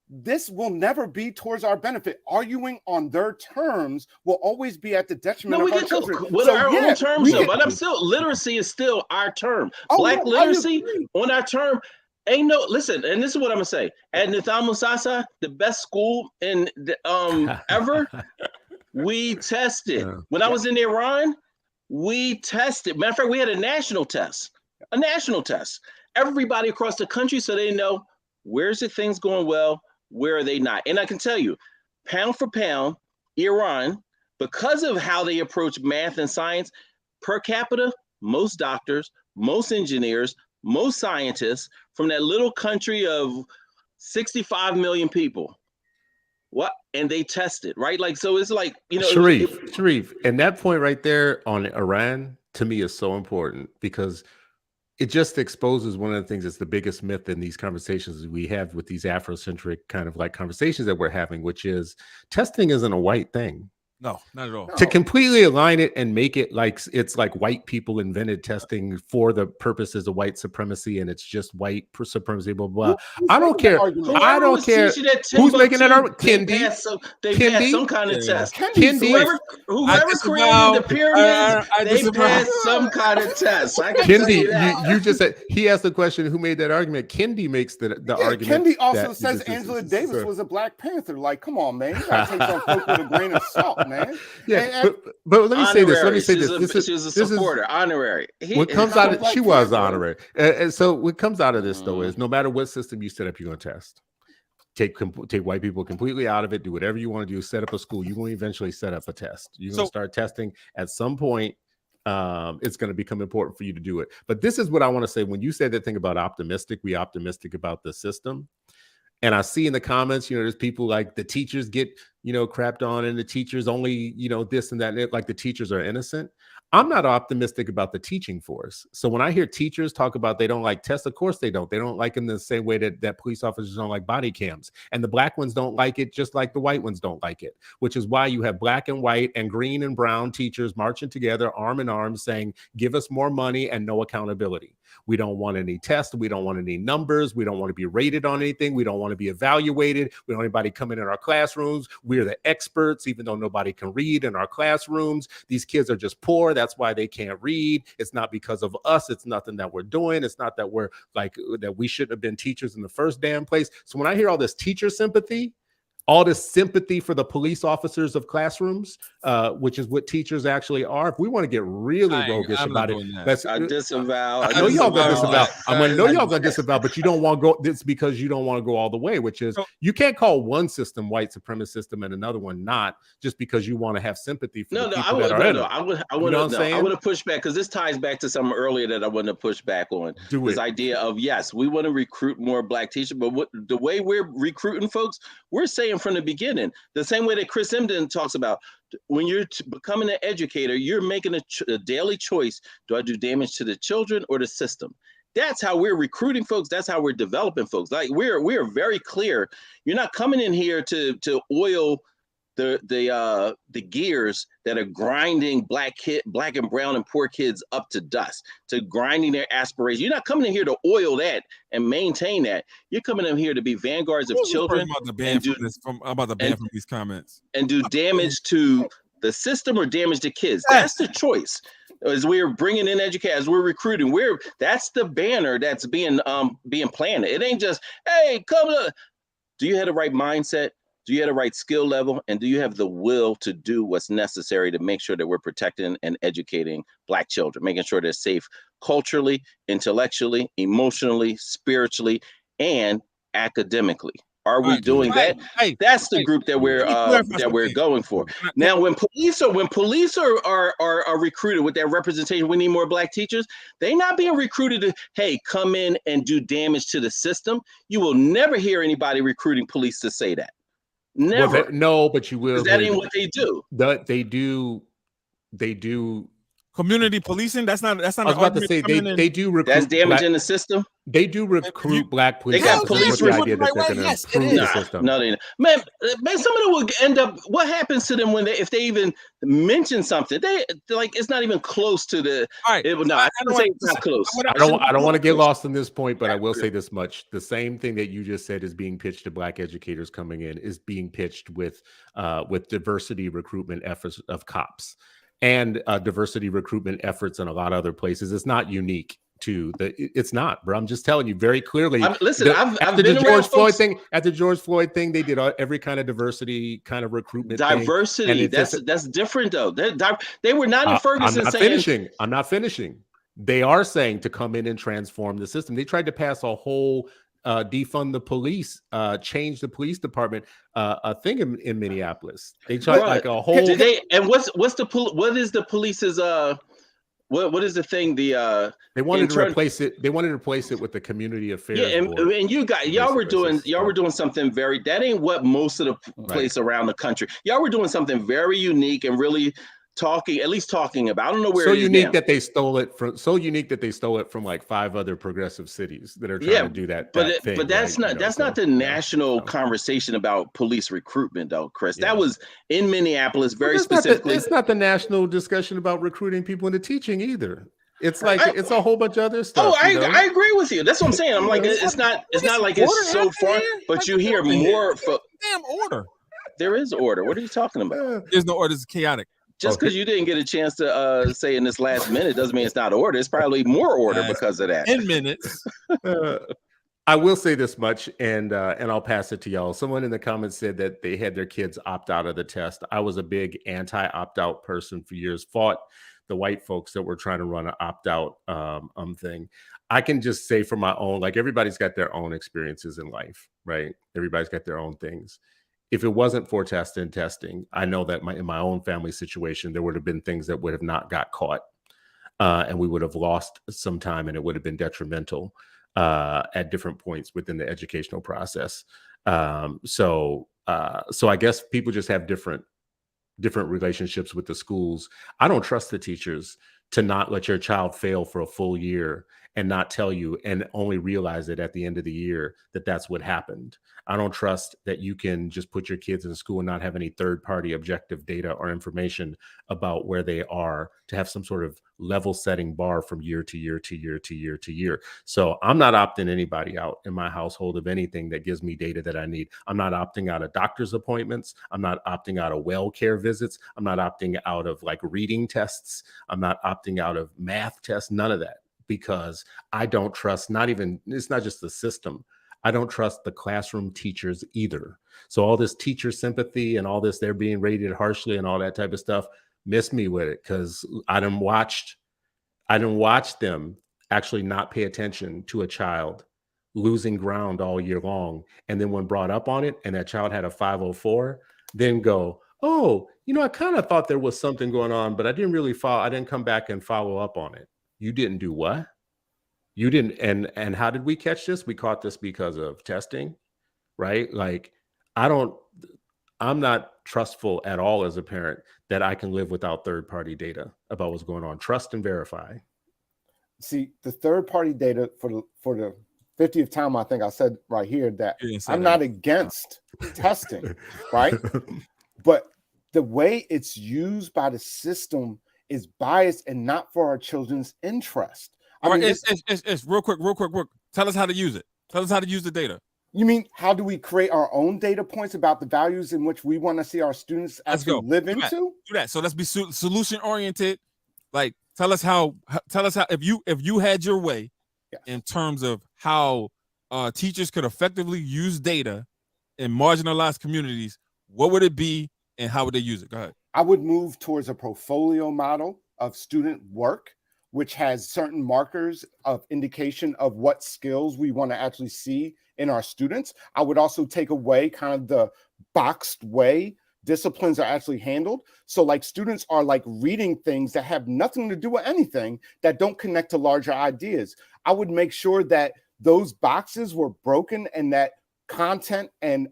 this will never be towards our benefit. Arguing on their terms will always be at the detriment of our children. With our own terms, but I'm still, literacy is still our term. Black literacy on our term. Ain't no listen, and this is what I'm gonna say. At Nathal Musasa, the best school in ever, we tested. Yeah. When I was in Iran, we tested. Matter of fact, we had a national test. A national test. Everybody across the country, so they know where's the things going well, where are they not. And I can tell you, pound for pound, Iran, because of how they approach math and science, per capita, most doctors, most engineers, most scientists from that little country of 65 million people. What? And they tested, right? Like, so it's like, you know, Sharif, and that point right there on Iran to me is so important because it just exposes one of the things that's the biggest myth in these conversations we have with these Afrocentric kind of like conversations that we're having, which is testing isn't a white thing. No, not at all. To completely align it and make it like it's like white people invented testing for the purposes of white supremacy and it's just white supremacy, blah, blah. I don't care. I don't care. Who's making that argument? Kendi. They passed some kind of test. Kendi. Whoever created the pyramids, they passed some kind of test. Kendi, you just said, he asked the question, who made that argument? Kendi makes the argument. Kendi also says Angela Davis was a Black Panther. Like, come on, man. You gotta take some folk with a grain of salt. Man. Yeah, but let me say this. Let me say this. She was a supporter, honorary. What comes out of she was honorary, and so what comes out of this though is no matter what system you set up, you're going to test. Take white people completely out of it. Do whatever you want to do. Set up a school. You're going to eventually set up a test. You're going to start testing at some point. It's going to become important for you to do it. But this is what I want to say. When you said that thing about optimistic, we optimistic about the system. And I see in the comments, there's people like the teachers get, crapped on and the teachers only, this and that, and like the teachers are innocent. I'm not optimistic about the teaching force. So when I hear teachers talk about they don't like tests, of course they don't. They don't like them the same way that police officers don't like body cams. And the black ones don't like it just like the white ones don't like it, which is why you have black and white and green and brown teachers marching together, arm in arm, saying, give us more money and no accountability. We don't want any tests. We don't want any numbers. We don't want to be rated on anything. We don't want to be evaluated. We don't want anybody coming in our classrooms. We're the experts, even though nobody can read in our classrooms. These kids are just poor. That's why they can't read. It's not because of us. It's nothing that we're doing. It's not that we're like that we shouldn't have been teachers in the first damn place. So when I hear all this teacher sympathy, all this sympathy for the police officers of classrooms, which is what teachers actually are. If we want to get really roguish about it, I disavow. I know y'all gonna disavow. I'm gonna know y'all gonna disavow, but you don't want to go. It's because you don't want to go all the way, which is you can't call one system white supremacist system and another one not, just because you want to have sympathy for the people that are in it. I would have pushed back because this ties back to something earlier that I wouldn't have pushed back on. This idea of yes, we want to recruit more black teachers, but the way we're recruiting folks, we're saying from the beginning, the same way that Chris Emdin talks about, when you're becoming an educator, you're making a daily choice. Do I do damage to the children or the system? That's how we're recruiting folks. That's how we're developing folks. Like we're very clear. You're not coming in here to oil the gears that are grinding black and brown and poor kids up to dust, to grinding their aspirations. You're not coming in here to oil that and maintain that. You're coming in here to be vanguards of children. About the ban from these comments and do damage to the system or damage to kids. That's the choice. As we're bringing in educators, as we're recruiting, that's the banner that's being planted. It ain't just, hey, come on. Do you have the right mindset? Do you have the right skill level? And do you have the will to do what's necessary to make sure that we're protecting and educating black children, making sure they're safe culturally, intellectually, emotionally, spiritually, and academically? Are we doing that? That's the group that we're going for. Now, when police are recruited with that representation, we need more black teachers. They're not being recruited to, hey, come in and do damage to the system. You will never hear anybody recruiting police to say that. Never. Well, no, but you will. That ain't what they do. They do community policing. That's not. I was about to say they do recruit. That's damaging the system. They do recruit black police. They got police with the idea that they're going to improve the system. No, they man, some of them will end up. What happens to them if they even mention something? It's not even close to the. All right. I don't say it's not close. I don't want to get lost in this point, but I will say this much: the same thing that you just said is being pitched to black educators coming in is being pitched with diversity recruitment efforts of cops and diversity recruitment efforts in a lot of other places. It's not unique. to the. It's not, bro. I'm just telling you very clearly. Listen, I've after been the around George Floyd folks. thing. After George Floyd thing, they did every kind of diversity kind of recruitment. Diversity. Thing, That's different though. They were not in Ferguson I'm not saying. finishing. I'm not finishing. They are saying to come in and transform the system. They tried to pass a whole defund the police, change the police department a thing in Minneapolis. They tried like a whole. Did they? And what is the police's what is the thing? They wanted to replace it. They wanted to replace it with the community affairs. Yeah, and y'all were doing something very. That ain't what most of the place around the country. Y'all were doing something very unique and really talking about. I don't know where. So it is unique now. that they stole it from. So unique that they stole it from like 5 other progressive cities that are trying to do that. But that's not the national conversation about police recruitment, though, Chris. That was in Minneapolis, very specifically. It's not the national discussion about recruiting people into teaching either. It's like it's a whole bunch of other stuff. I agree with you. That's what I'm saying. I'm like, it's not like it's so far, but you hear more. Damn order. There is order. What are you talking about? There's no order. It's chaotic. Just because you didn't get a chance to say in this last minute doesn't mean it's not order. It's probably more order because of that. 10 minutes. I will say this much, and I'll pass it to y'all. Someone in the comments said that they had their kids opt out of the test. I was a big anti-opt-out person for years, fought the white folks that were trying to run an opt-out thing. I can just say for my own, like everybody's got their own experiences in life, right? Everybody's got their own things. If it wasn't for testing, I know that in my own family situation, there would have been things that would have not got caught, and we would have lost some time, and it would have been detrimental at different points within the educational process. So I guess people just have different relationships with the schools. I don't trust the teachers to not let your child fail for a full year and not tell you and only realize it at the end of the year that that's what happened. I don't trust that you can just put your kids in school and not have any third-party objective data or information about where they are to have some sort of level setting bar from year to year to year to year to year. So I'm not opting anybody out in my household of anything that gives me data that I need. I'm not opting out of doctor's appointments. I'm not opting out of well care visits. I'm not opting out of like reading tests. I'm not opting out of math tests, none of that, because I don't trust, it's not just the system. I don't trust the classroom teachers either. So all this teacher sympathy and all this, they're being rated harshly and all that type of stuff, miss me with it, because I didn't watch them actually not pay attention to a child losing ground all year long. And then when brought up on it and that child had a 504, then go, oh, I kind of thought there was something going on, but I didn't come back and follow up on it. You didn't do what? You didn't. And how did we catch this? We caught this because of testing, right? Like, I'm not trustful at all as a parent that I can live without third-party data about what's going on. Trust and verify. See, the third-party data for the 50th time, I think I said right here that I'm not against testing, right? But the way it's used by the system is biased and not for our children's interest. All right, it's real quick. Tell us how to use it. Tell us how to use the data. You mean, how do we create our own data points about the values in which we want to see our students actually live into? Do that. So let's be solution oriented. Like, tell us how if you had your way in terms of how teachers could effectively use data in marginalized communities, what would it be and how would they use it? Go ahead. I would move towards a portfolio model of student work, which has certain markers of indication of what skills we want to actually see in our students. I would also take away kind of the boxed way disciplines are actually handled. So like students are like reading things that have nothing to do with anything, that don't connect to larger ideas. I would make sure that those boxes were broken and that content and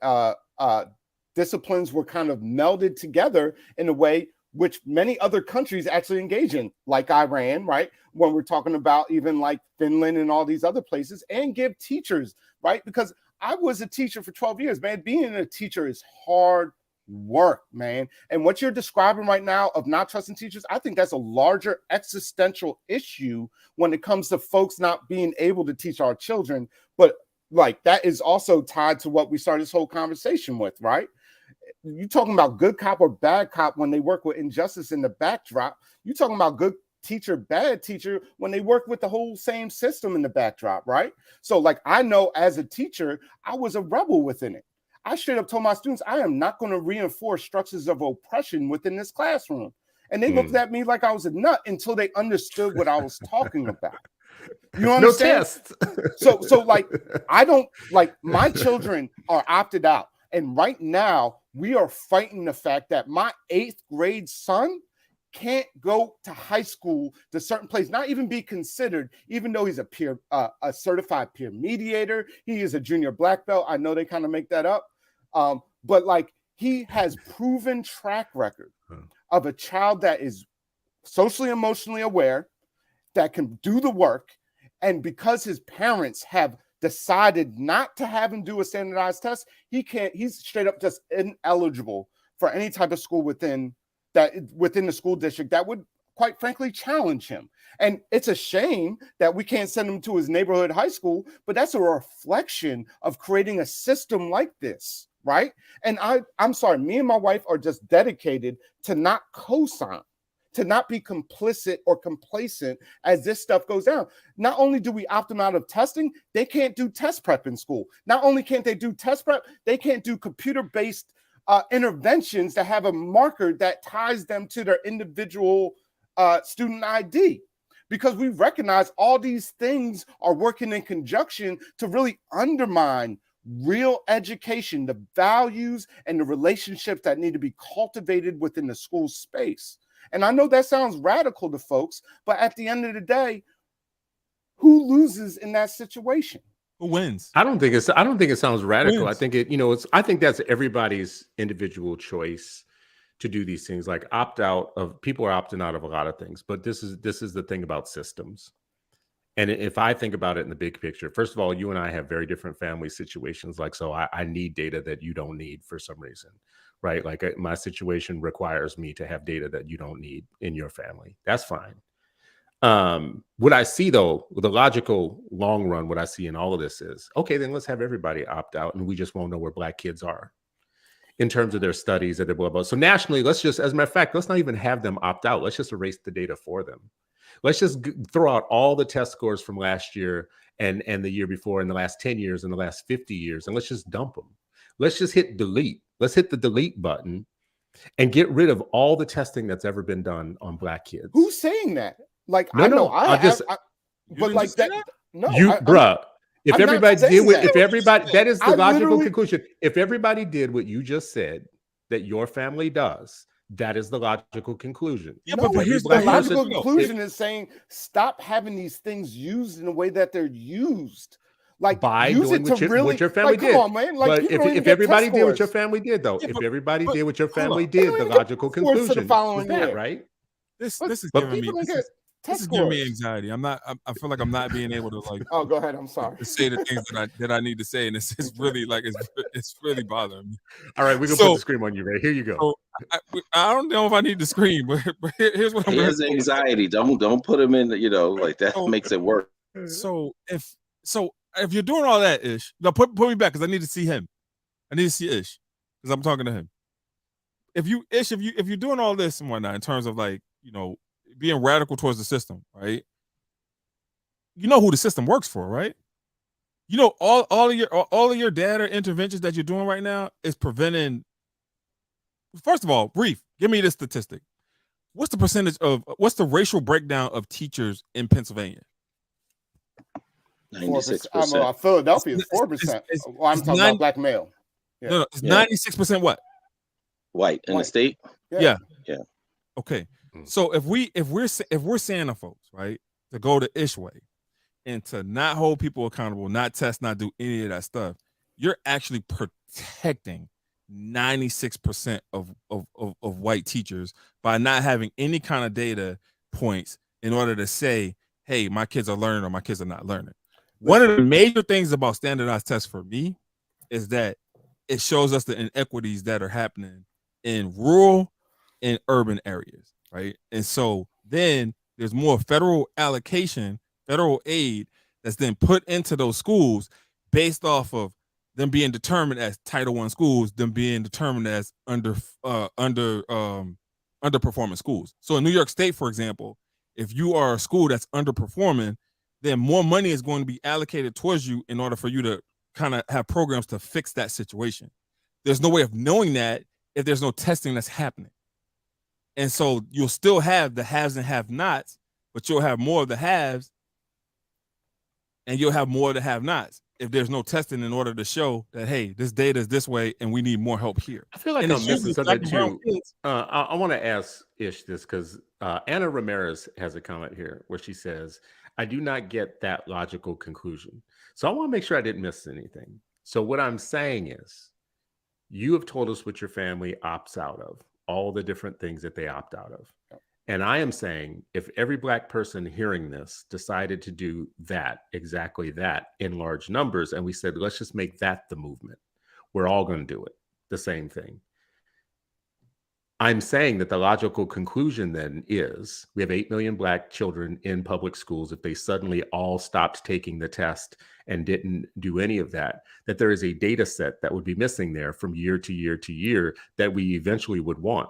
disciplines were kind of melded together in a way which many other countries actually engage in, like Iran, right? When we're talking about even like Finland and all these other places, and give teachers, right? Because I was a teacher for 12 years, man. Being a teacher is hard work, man. And what you're describing right now of not trusting teachers, I think that's a larger existential issue when it comes to folks not being able to teach our children. But like, that is also tied to what we started this whole conversation with, right? You're talking about good cop or bad cop when they work with injustice in the backdrop. You're talking about good teacher, bad teacher when they work with the whole same system in the backdrop, right? So like I know as a teacher, I was a rebel within it. I straight up told my students, I am not going to reinforce structures of oppression within this classroom. And they looked at me like I was a nut until they understood what I was talking about. You understand? No test. So like, I don't like my children are opted out. And right now we are fighting the fact that my 8th grade son can't go to high school to certain place, not even be considered, even though he's a certified peer mediator. He is a junior black belt. I know they kind of make that up. But like he has proven track record of a child that is socially, emotionally aware, that can do the work. And because his parents have decided not to have him do a standardized test, he's straight up just ineligible for any type of school within the school district that would quite frankly challenge him. And it's a shame that we can't send him to his neighborhood high school, but that's a reflection of creating a system like this, right? And I'm sorry, me and my wife are just dedicated to not co-sign, to not be complicit or complacent as this stuff goes down. Not only do we opt them out of testing, they can't do test prep in school. Not only can't they do test prep, they can't do computer-based interventions that have a marker that ties them to their individual student ID. Because we recognize all these things are working in conjunction to really undermine real education, the values and the relationships that need to be cultivated within the school space. And I know that sounds radical to folks, but at the end of the day, who loses in that situation? Who wins? I don't think it sounds radical. I think I think that's everybody's individual choice to do these things. Like people are opting out of a lot of things, but this is the thing about systems. And if I think about it in the big picture, first of all, you and I have very different family situations. Like, so I need data that you don't need for some reason, right? Like my situation requires me to have data that you don't need in your family. That's fine. What I see though, the logical long run, what I see in all of this is, okay, then let's have everybody opt out and we just won't know where Black kids are in terms of their studies that they're blah, blah. So nationally, let's just, as a matter of fact, let's not even have them opt out. Let's just erase the data for them. Let's just throw out all the test scores from last year and the year before and the last 10 years and the last 50 years, and let's just dump them. Let's just hit delete. Let's hit the delete button and get rid of all the testing that's ever been done on Black kids. Who's saying that? Like, no, I know, but like that. No, bruh. If everybody did what, if everybody, that is the I logical conclusion. If everybody did what you just said that your family does, that is the logical conclusion. Yeah, no, but here's the the logical conclusion is saying stop having these things used in the way that they're used. Like by use doing it to really, what your family like, did. come on, man. Like, but if everybody did what your family did, though, yeah, if everybody did what your hold family on. did, the logical conclusion for the following was that, year. right? This is But giving me people this test is giving me scores. anxiety. I feel like I'm not being able to like Oh, go ahead. I'm sorry. to say the things that I need to say, and it's really like it's really bothering me. All right, we're gonna put the scream on you, Ray. Here you go. So I don't know if I need to scream, but here's what I'm He gonna has say. anxiety. Don't put him in. Like that makes it worse. So if you're doing all that, Ish, no, put me back because I need to see him. I need to see Ish because I'm talking to him. If you're doing all this and whatnot in terms of like being radical towards the system, right? You know who the system works for, right? You know all of your data interventions that you're doing right now is preventing. First of all, brief. Give me this statistic. What's the racial breakdown of teachers in Pennsylvania? 96%. Philadelphia, 4%. I'm talking about Black male. Yeah. No, it's 96% what? White in the state. Yeah. Mm. Okay. So if we're saying to folks, right, to go the Ish way and to not hold people accountable, not test, not do any of that stuff, you're actually protecting 96% of white teachers by not having any kind of data points in order to say, hey, my kids are learning or my kids are not learning. One of the major things about standardized tests for me is that it shows us the inequities that are happening in rural and urban areas, right? And so then there's more federal allocation, federal aid that's then put into those schools based off of them being determined as Title I schools, them being determined as underperforming schools. So in New York State, for example, If you are a school that's underperforming, then more money is going to be allocated towards you in order for you to kind of have programs to fix that situation. There's no way of knowing that if there's no testing that's happening. And so you'll still have the haves and have-nots, but you'll have more of the haves and you'll have more of the have-nots if there's no testing in order to show that, hey, this data is this way and we need more help here. I feel like And I'm it's missing usually something black and brown too. kids. I want to ask Ish this because Anna Ramirez has a comment here where she says, I do not get that logical conclusion. So I want to make sure I didn't miss anything. So what I'm saying is, you have told us what your family opts out of, all the different things that they opt out of. And I am saying, if every Black person hearing this decided to do that, exactly that, in large numbers, and we said, let's just make that the movement, we're all going to do it, the same thing. I'm saying that the logical conclusion then is we have 8 million Black children in public schools. If they suddenly all stopped taking the test and didn't do any of that, that there is a data set that would be missing there from year to year to year that we eventually would want.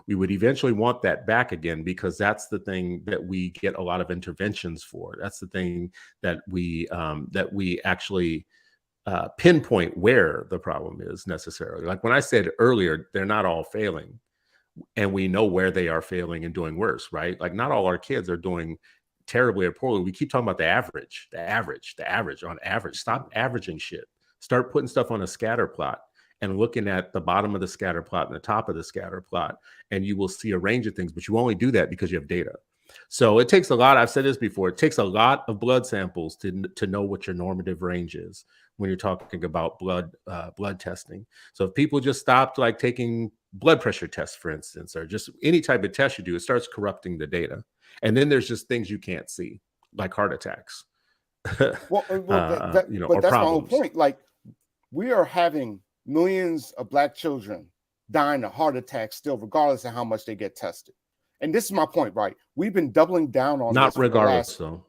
We would eventually want that back again, because that's the thing that we get a lot of interventions for. That's the thing that we actually pinpoint where the problem is necessarily. Like when I said earlier, they're not all failing. And we know where they are failing and doing worse, right? Like not all our kids are doing terribly or poorly. We keep talking about the average on average. Stop averaging shit. Start putting stuff on a scatter plot and looking at the bottom of the scatter plot and the top of the scatter plot, and you will see a range of things, but you only do that because you have data. So it takes a lot. I've said this before. It takes a lot of blood samples to know what your normative range is when you're talking about blood testing. So if people just stopped like taking blood pressure tests, for instance, or just any type of test you do, it starts corrupting the data. And then there's just things you can't see, like heart attacks. Well, but or that's problems. my whole point. Like, we are having millions of Black children dying of heart attacks still, regardless of how much they get tested. And this is my point, right? We've been doubling down on Not this regardless, though.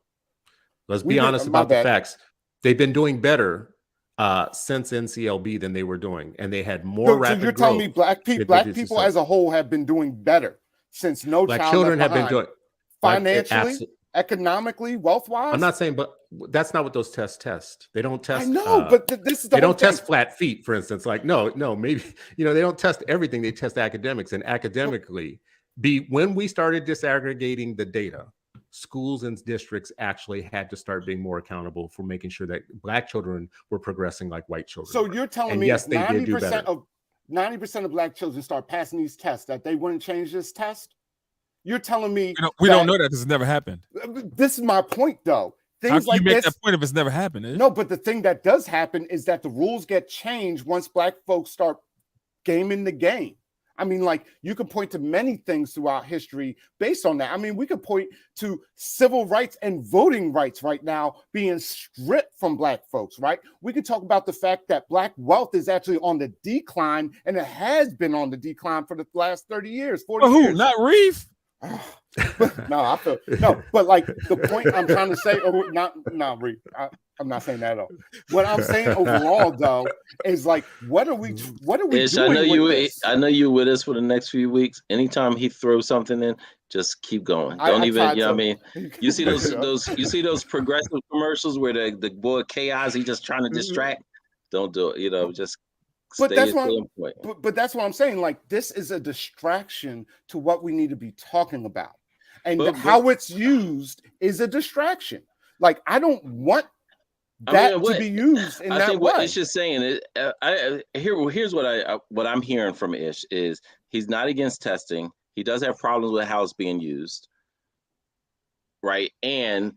Let's be honest about the facts. They've been doing better since NCLB than they were doing, and they had more rapid growth. So you're telling me Black people as a whole have been doing better since No Black Child children Left have been Behind, doing financially, economically, wealth-wise? I'm not saying, but that's not what those tests test. They don't test. I know, but this is the they whole don't test flat feet, for instance. Like, no, maybe they don't test everything. They test academics, and academically, when we started disaggregating the data, schools and districts actually had to start being more accountable for making sure that Black children were progressing like white children. So you're telling me yes, 90% of Black children start passing these tests, that they wouldn't change this test? You're telling me we don't know that this has never happened. This is my point, though. Things How can like you make this, that point if it's never happened? No, but the thing that does happen is that the rules get changed once Black folks start gaming the game. I mean, like, you can point to many things throughout history based on that. I mean, we could point to civil rights and voting rights right now being stripped from Black folks, right? We could talk about the fact that Black wealth is actually on the decline, and it has been on the decline for the last 30 years, 40 years. Who? Not Reef? But like the point I'm trying to say, not Reef. I'm not saying that at all. What I'm saying overall, though, is like, what are we Ish, doing? I know you with us for the next few weeks. Anytime he throws something in, just keep going. Don't even, you know what I mean? You see those progressive commercials where the boy Chaos, he just trying to distract. Don't do it. Just but that's what I'm saying. Like, this is a distraction to what we need to be talking about. And how it's used is a distraction. Like, I don't want to be used in that way. I think what Ish is saying is, here's what I'm hearing from Ish is he's not against testing. He does have problems with how it's being used, right? And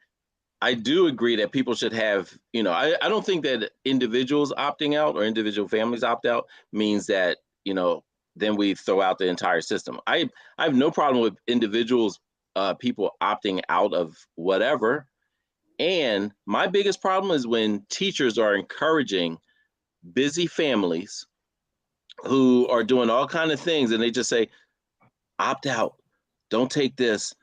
I do agree that people should have, I don't think that individuals opting out or individual families opt out means that, then we throw out the entire system. I have no problem with individuals, people opting out of whatever. And my biggest problem is when teachers are encouraging busy families who are doing all kinds of things and they just say, opt out, don't take this.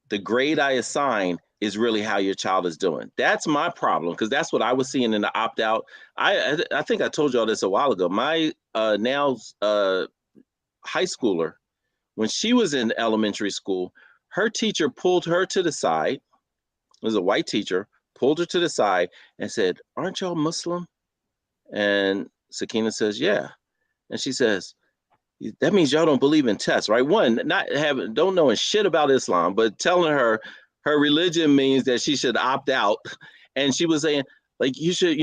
The grade I assign is really how your child is doing. That's my problem, because that's what I was seeing in the opt out. I think I told you all this a while ago. My now high schooler, when she was in elementary school, Her teacher pulled her to the side. It was a white teacher, pulled her to the side and said, "Aren't y'all Muslim?" And Sakina says, "Yeah." And she says, "That means y'all don't believe in tests, right?" One, don't know shit about Islam, but telling her her religion means that she should opt out. And she was saying, like, you should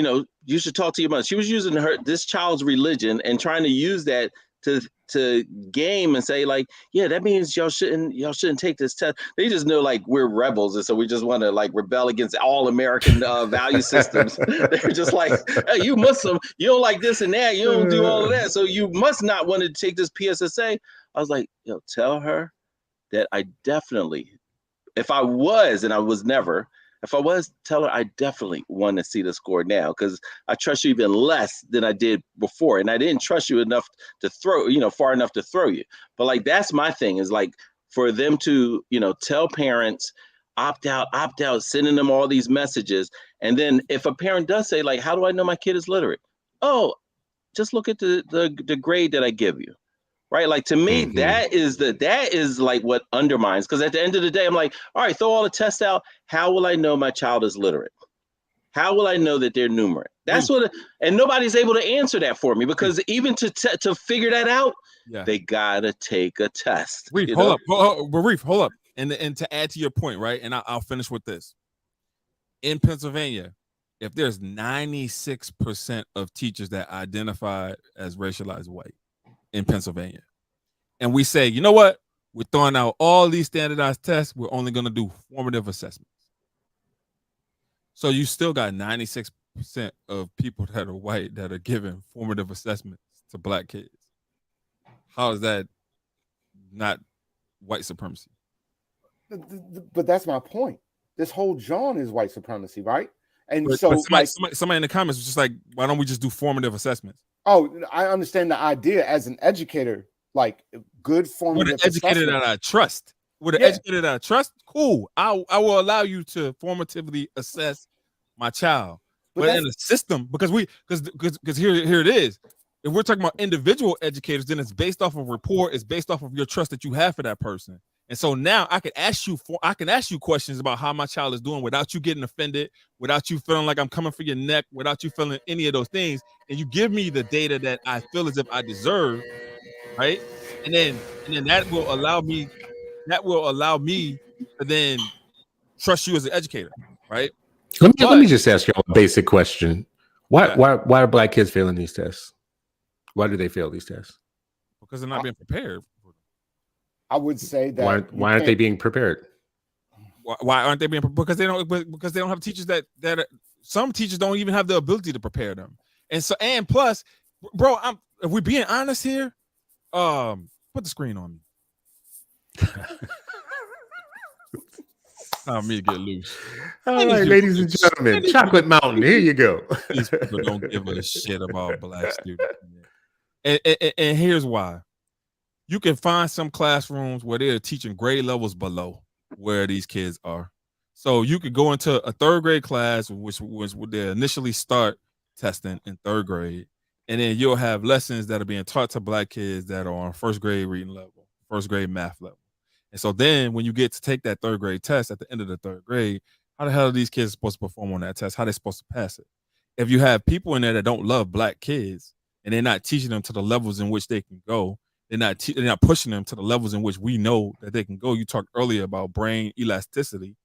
talk to your mother. She was using this child's religion and trying to use that to game and say, like, yeah, that means y'all shouldn't take this test. They just know, like, we're rebels, and so we just want to, like, rebel against all American value systems. They're just like, hey, you Muslim, you don't like this and that, you don't do all of that, so you must not want to take this PSSA. I was like, yo, tell her that I definitely, if I was, and I was never, if I was, tell her I definitely want to see the score now, because I trust you even less than I did before. And I didn't trust you enough to throw, far enough to throw you. But like, that's my thing, is like, for them to, tell parents, opt out, sending them all these messages. And then if a parent does say, like, how do I know my kid is literate? Oh, just look at the grade that I give you. Right. Like, to me, that is like what undermines, because at the end of the day, I'm like, all right, throw all the tests out. How will I know my child is literate? How will I know that they're numerate? That's and nobody's able to answer that for me, because even to figure that out, they gotta take a test. Reef, hold up. And to add to your point, right? And I'll finish with this. In Pennsylvania, if there's 96% of teachers that identify as racialized white in Pennsylvania, and we say, you know what, we're throwing out all these standardized tests, we're only going to do formative assessments. So you still got 96% of people that are white that are giving formative assessments to black kids. How is that not white supremacy? But that's my point. This whole John is white supremacy, right? And but somebody in the comments was just like, why don't we just do formative assessments? Oh, I understand the idea as an educator, like good formative assessment. With an educator that I trust. With an educator that I trust, cool. I will allow you to formatively assess my child. But in a system, because here it is. If we're talking about individual educators, then it's based off of rapport, it's based off of your trust that you have for that person. And so now I can ask you questions about how my child is doing without you getting offended, without you feeling like I'm coming for your neck, without you feeling any of those things. And you give me the data that I feel as if I deserve, right? And then that will allow me to then trust you as an educator, right? Let me just ask you a basic question. Why are black kids failing these tests? Why do they fail these tests? Because they're not being prepared. I would say that why aren't they being prepared? Why aren't they being prepared? Because they don't have teachers that some teachers don't even have the ability to prepare them. And plus, bro, if we're being honest here, put the screen on me. Time me to get loose. All right, ladies and gentlemen, Chocolate Mountain, here you go. These people don't give a shit about black students. And here's why. You can find some classrooms where they're teaching grade levels below where these kids are. So you could go into a third grade class, which was where they initially start testing in third grade. And then you'll have lessons that are being taught to black kids that are on first grade reading level, first grade math level. And so then when you get to take that third grade test at the end of the third grade, how the hell are these kids supposed to perform on that test? How are they supposed to pass it? If you have people in there that don't love black kids and they're not teaching them to the levels in which they can go, they're not pushing them to the levels in which we know that they can go. You talked earlier about brain elasticity,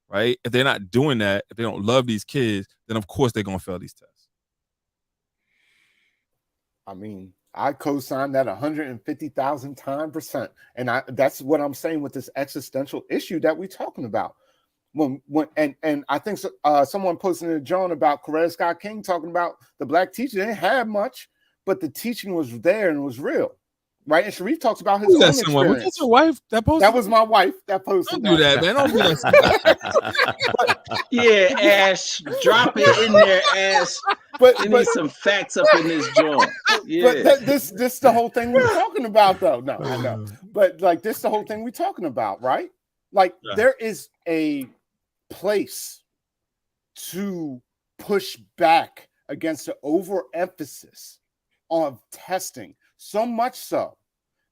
right? If they're not doing that, if they don't love these kids, then of course they're going to fail these tests. I mean, I co-sign that 150,000 %. And that's what I'm saying with this existential issue that we're talking about. And I think someone posted in John about Coretta Scott King talking about the black teacher. They didn't have much, but the teaching was there and was real. Right, and Sharif talks about his own experience. Was that your wife that posted? That was my wife that posted. Don't do that, man. Don't do that. Yeah, Ash, drop it in there, Ash. But need some facts up in this joint. Yeah. But this the whole thing we're talking about, though. No, I know. But like this, the whole thing we're talking about, right? Like there is a place to push back against the overemphasis on testing. So much so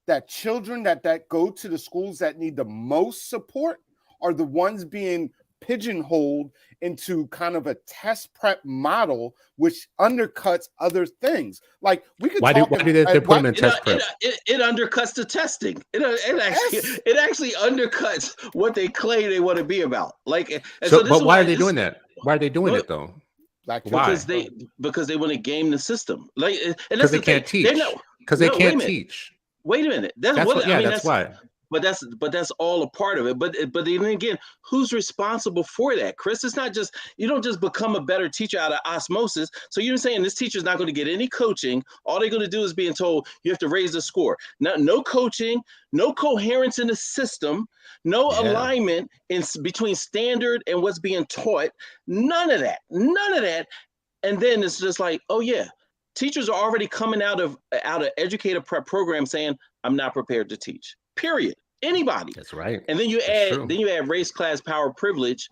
that children that go to the schools that need the most support are the ones being pigeonholed into kind of a test prep model, which undercuts other things. Like we could Why talk. did they put them in test prep? It undercuts the testing. It actually undercuts what they claim they want to be about. Like, but why are they doing that? Why are they doing it though? Like, because they want to game the system. Like, and because they can't teach. Because they can't teach. Wait a minute. That's why. But that's all a part of it. But then again, who's responsible for that, Chris? It's not just, you don't just become a better teacher out of osmosis. So you're saying this teacher's not going to get any coaching. All they're going to do is being told you have to raise the score. No coaching, no coherence in the system, no alignment between standard and what's being taught. None of that. And then it's just like, oh yeah, teachers are already coming out of educator prep program saying, I'm not prepared to teach. Period. Anybody. That's right. And then you add race, class, power, privilege,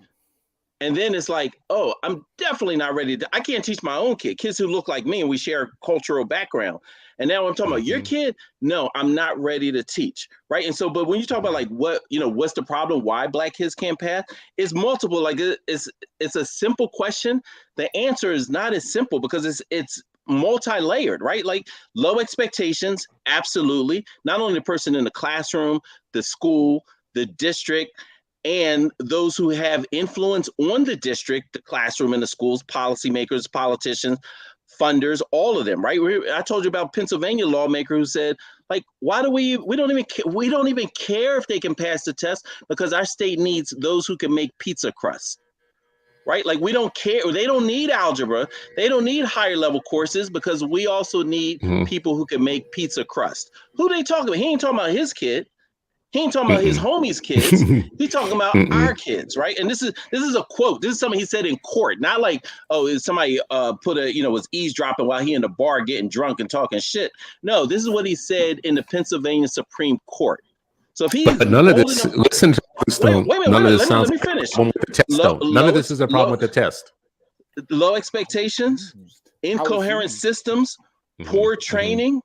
and then it's like, oh, I'm definitely not ready to. I can't teach my own kids who look like me, and we share cultural background. And now I'm talking about your kid. No, I'm not ready to teach, right? And so, but when you talk about like what's the problem? Why Black kids can't pass? It's multiple. Like it's a simple question. The answer is not as simple because it's multi-layered, right? Like low expectations, absolutely. Not only the person in the classroom, the school, the district, and those who have influence on the district, the classroom and the schools, policymakers, politicians, funders, all of them, right? I told you about Pennsylvania lawmaker who said, like, why do we don't even care if they can pass the test because our state needs those who can make pizza crust. Right? Like we don't care. They don't need algebra. They don't need higher level courses because we also need people who can make pizza crust. Who they talking about? He ain't talking about his kid. He ain't talking about his homies' kids. He's talking about our kids, right? And this is a quote. This is something he said in court. Not like, oh, is somebody was eavesdropping while he in the bar getting drunk and talking shit. No, this is what he said in the Pennsylvania Supreme Court. So if he's none of this, listen to Stone. None of this sounds let me finish. None of this is a problem with the test. Low expectations, incoherent systems, poor training,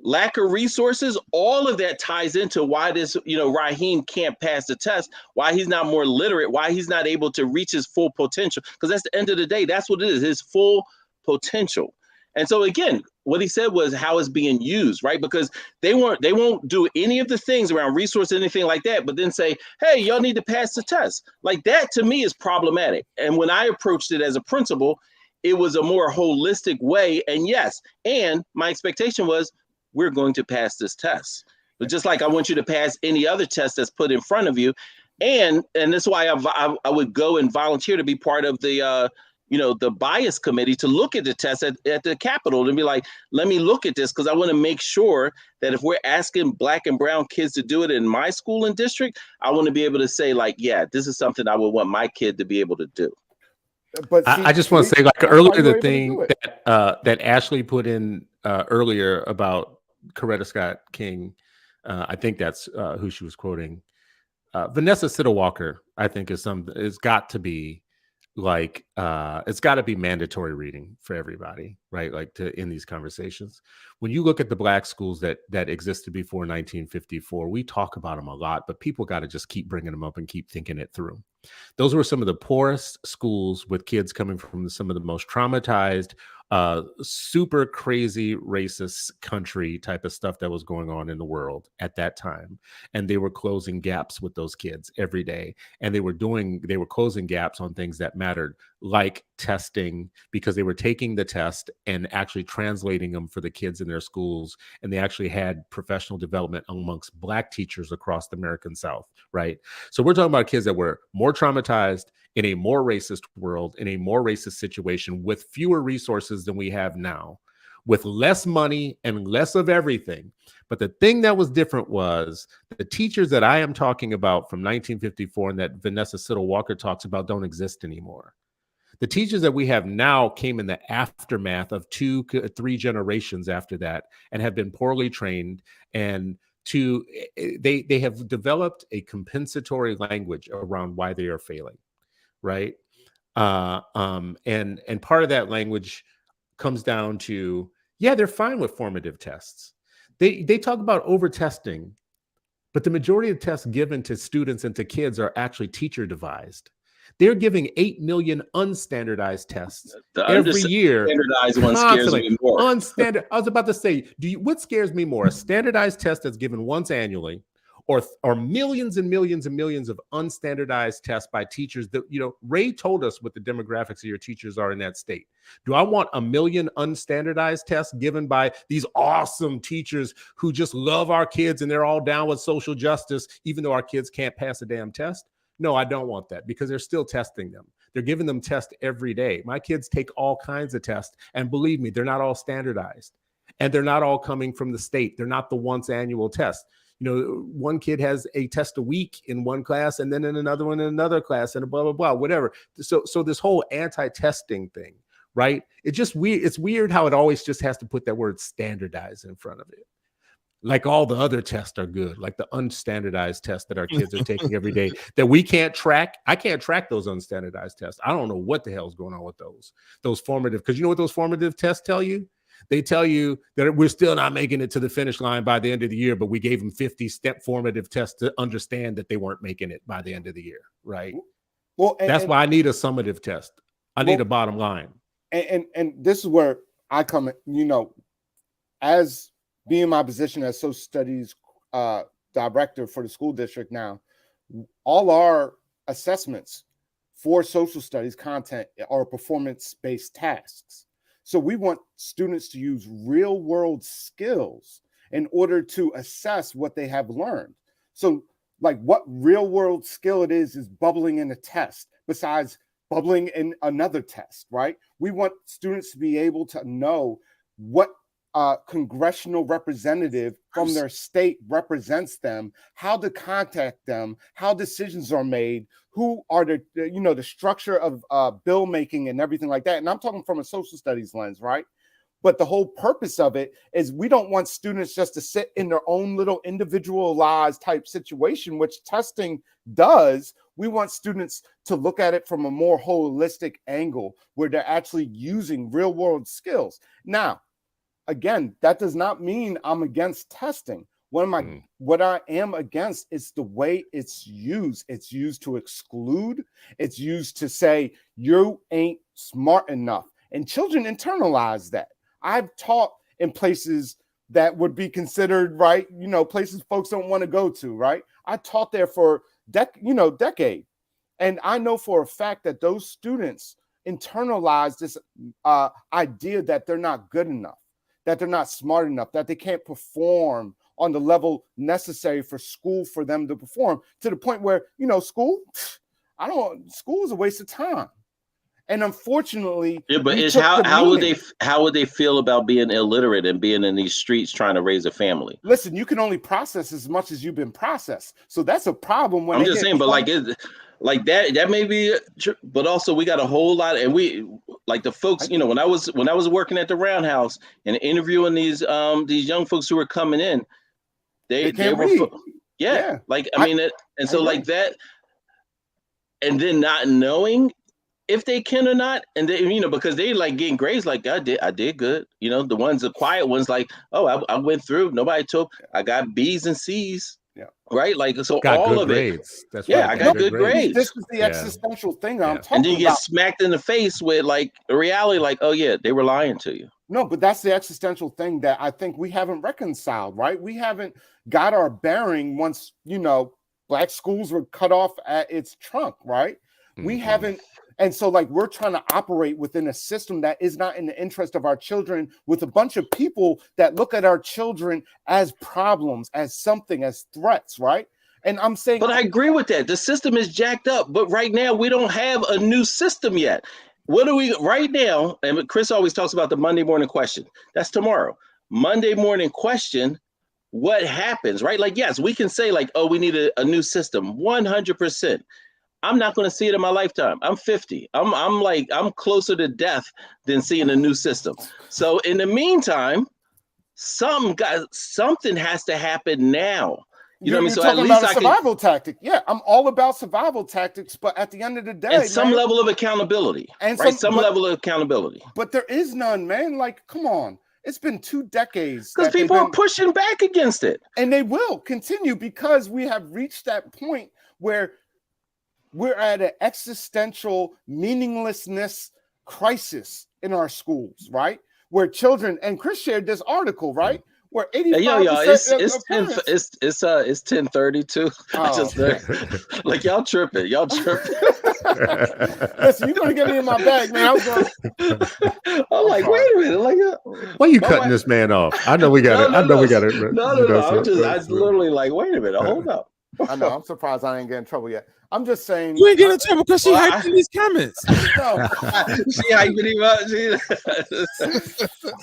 lack of resources, all of that ties into why this, Raheem can't pass the test, why he's not more literate, why he's not able to reach his full potential. Because that's the end of the day, that's what it is, his full potential. And so again, what he said was how it's being used, right? Because they won't do any of the things around resources, anything like that, but then say, hey, y'all need to pass the test. Like that to me is problematic. And when I approached it as a principal, it was a more holistic way. And yes, and my expectation was we're going to pass this test. But just like I want you to pass any other test that's put in front of you. And that's why I would go and volunteer to be part of the the bias committee to look at the test at the Capitol and be like, let me look at this because I want to make sure that if we're asking Black and brown kids to do it in my school and district, I want to be able to say like, yeah, this is something I would want my kid to be able to do. But see, I just want to say, like earlier, the thing that Ashley put in earlier about Coretta Scott King, I think that's who she was quoting. Vanessa Siddle Walker, I think is got to be like it's got to be mandatory reading for everybody, right? Like in these conversations, when you look at the Black schools that existed before 1954, we talk about them a lot, but people got to just keep bringing them up and keep thinking it through. Those were some of the poorest schools with kids coming from some of the most traumatized, super crazy racist country type of stuff that was going on in the world at that time. And they were closing gaps with those kids every day. And they were closing gaps on things that mattered, like testing, because they were taking the test and actually translating them for the kids in their schools. And they actually had professional development amongst Black teachers across the American South, right? So we're talking about kids that were more traumatized in a more racist world, in a more racist situation, with fewer resources than we have now, with less money and less of everything. But the thing that was different was the teachers that I am talking about from 1954 and that Vanessa Siddle Walker talks about don't exist anymore. The teachers that we have now came in the aftermath of 2-3 generations after that and have been poorly trained, and they have developed a compensatory language around why they are failing. Right. And part of that language comes down to, yeah, they're fine with formative tests. They talk about over testing, but the majority of tests given to students and to kids are actually teacher devised. They're giving 8 million unstandardized tests every year. Standardized one scares me more. I was about to say, what scares me more? A standardized test that's given once annually, or millions and millions and millions of unstandardized tests by teachers that, Ray told us what the demographics of your teachers are in that state. Do I want a million unstandardized tests given by these awesome teachers who just love our kids and they're all down with social justice, even though our kids can't pass a damn test? No, I don't want that, because they're still testing them. They're giving them tests every day. My kids take all kinds of tests, and believe me, they're not all standardized, and they're not all coming from the state. They're not the once annual test. One kid has a test a week in one class, and then in another one in another class, and blah, blah, blah, whatever. So this whole anti-testing thing, right? It's just weird. It's weird how it always just has to put that word standardized in front of it. Like all the other tests are good, like the unstandardized tests that our kids are taking every day that we can't track. I can't track those unstandardized tests. I don't know what the hell's going on with those formative, because you know what those formative tests tell you? They tell you that we're still not making it to the finish line by the end of the year, but we gave them 50-step formative tests to understand that they weren't making it by the end of the year, right? Well, that's why I need a summative test. I need a bottom line. And this is where I come in, as being in my position as social studies director for the school district now, all our assessments for social studies content are performance-based tasks. So we want students to use real-world skills in order to assess what they have learned. So like what real-world skill it is bubbling in a test besides bubbling in another test, right? We want students to be able to know what congressional representative from their state represents them, how to contact them, how decisions are made, who are the structure of bill making and everything like that. And I'm talking from a social studies lens, right? But the whole purpose of it is we don't want students just to sit in their own little individualized type situation, which testing does. We want students to look at it from a more holistic angle where they're actually using real world skills. Now, again, that does not mean I'm against testing. What I am against is the way it's used. It's used to exclude. It's used to say you ain't smart enough. And children internalize that. I've taught in places that would be considered, right, places folks don't want to go to, right? I taught there for decade. And I know for a fact that those students internalize this idea that they're not good enough, that they're not smart enough, that they can't perform on the level necessary for school for them to perform, to the point where, school is a waste of time. And unfortunately, but how would they feel about being illiterate and being in these streets trying to raise a family? Listen, you can only process as much as you've been processed. So that's a problem. When I'm just saying, but like that may be, but also we got a whole lot, and we like the folks, when I was working at the Roundhouse and interviewing these young folks who were coming in, they were read. Yeah. Like I mean, so like that, and then not knowing if they can or not, and they, because they like getting grades like I did good. The quiet ones like, oh, I went through, nobody took, I got B's and C's. Yeah. Right. Like, so got all good of grades. It. That's I got good grades. This is the existential thing I'm talking about. And then you get smacked in the face with like a reality, like, oh yeah, they were lying to you. No, but that's the existential thing that I think we haven't reconciled, right? We haven't got our bearing once, Black schools were cut off at its trunk, right? Mm-hmm. We haven't. And so like we're trying to operate within a system that is not in the interest of our children, with a bunch of people that look at our children as problems, as something, as threats, right? And I'm saying, but I agree with that. The system is jacked up, but right now we don't have a new system yet. What do we right now? And Chris always talks about the Monday morning question. That's tomorrow. Monday morning question. What happens, right? Like, yes, we can say like, oh, we need a new system. 100%. I'm not going to see it in my lifetime. I'm 50. I'm closer to death than seeing a new system. So in the meantime, something has to happen now. You know what I mean? So talking about a survival tactic. Yeah, I'm all about survival tactics, but at the end of the day, and some level of accountability, and some level of accountability. But there is none, man. Like, come on. It's been 2 decades Because that they've people are been, pushing back against it. and they will continue because we have reached that point where we're at an existential meaninglessness crisis in our schools, right? Where children, and Chris shared this article, right? Where 85% Hey, yo, it's of parents, it's 10:32. I Oh. just like y'all tripping. listen, you're gonna get me in my bag, man. I'm like, sorry. wait a minute, like, Why are you my cutting wife- this man off? I know we got it. I know we got it. No. I literally like, wait a minute, hold up. I know. I'm surprised I ain't getting in trouble yet. I'm just saying. You ain't getting in trouble because she Well, hyping these comments. No, She hyping him up.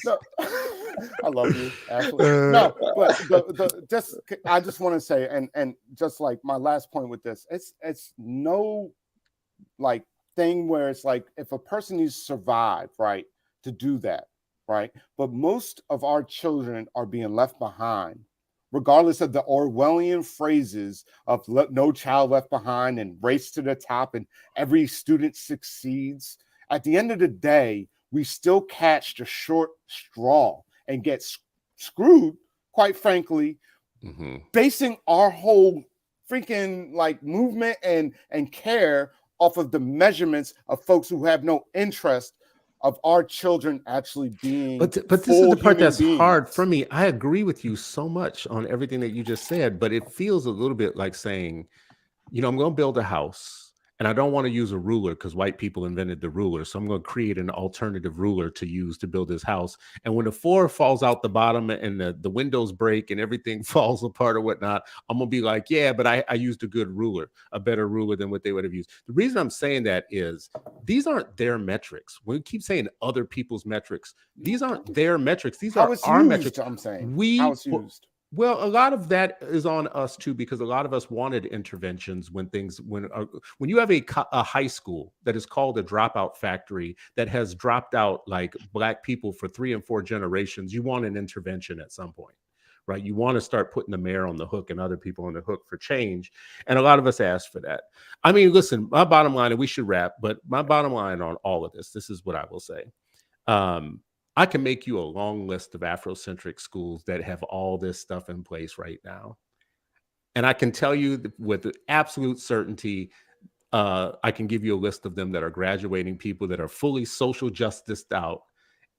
no. I love you, Ashley. No, but I just want to say, and just like my last point with this, it's no like thing where it's like if a person needs to survive, right, to do that, right. But most of our children are being left behind, regardless of the Orwellian phrases of no child left behind and race to the top and every student succeeds. At the end of the day, we still catch the short straw and get screwed, quite frankly, basing our whole freaking like movement and care off of the measurements of folks who have no interest of our children actually being. But this is the part that's hard for me. I agree with you so much on everything that you just said, but it feels a little bit like saying, you know, I'm going to build a house and I don't want to use a ruler because white people invented the ruler. So I'm going to create an alternative ruler to use to build this house. And when the floor falls out the bottom and the windows break and everything falls apart or whatnot, I'm going to be like, yeah, but I used a good ruler, a better ruler than what they would have used. The reason I'm saying that is these aren't their metrics. We keep saying other people's metrics. These aren't their metrics. These are our metrics. I'm saying how it's used. Well, a lot of that is on us too, because a lot of us wanted interventions when you have a high school that is called a dropout factory that has dropped out like Black people for 3 and 4 generations. You want an intervention at some point, right? You want to start putting the mayor on the hook and other people on the hook for change. And a lot of us asked for that. I mean, listen, my bottom line, and we should wrap, but my bottom line on all of this is what I will say. I can make you a long list of Afrocentric schools that have all this stuff in place right now. And I can tell you with absolute certainty, I can give you a list of them that are graduating people that are fully social justiced out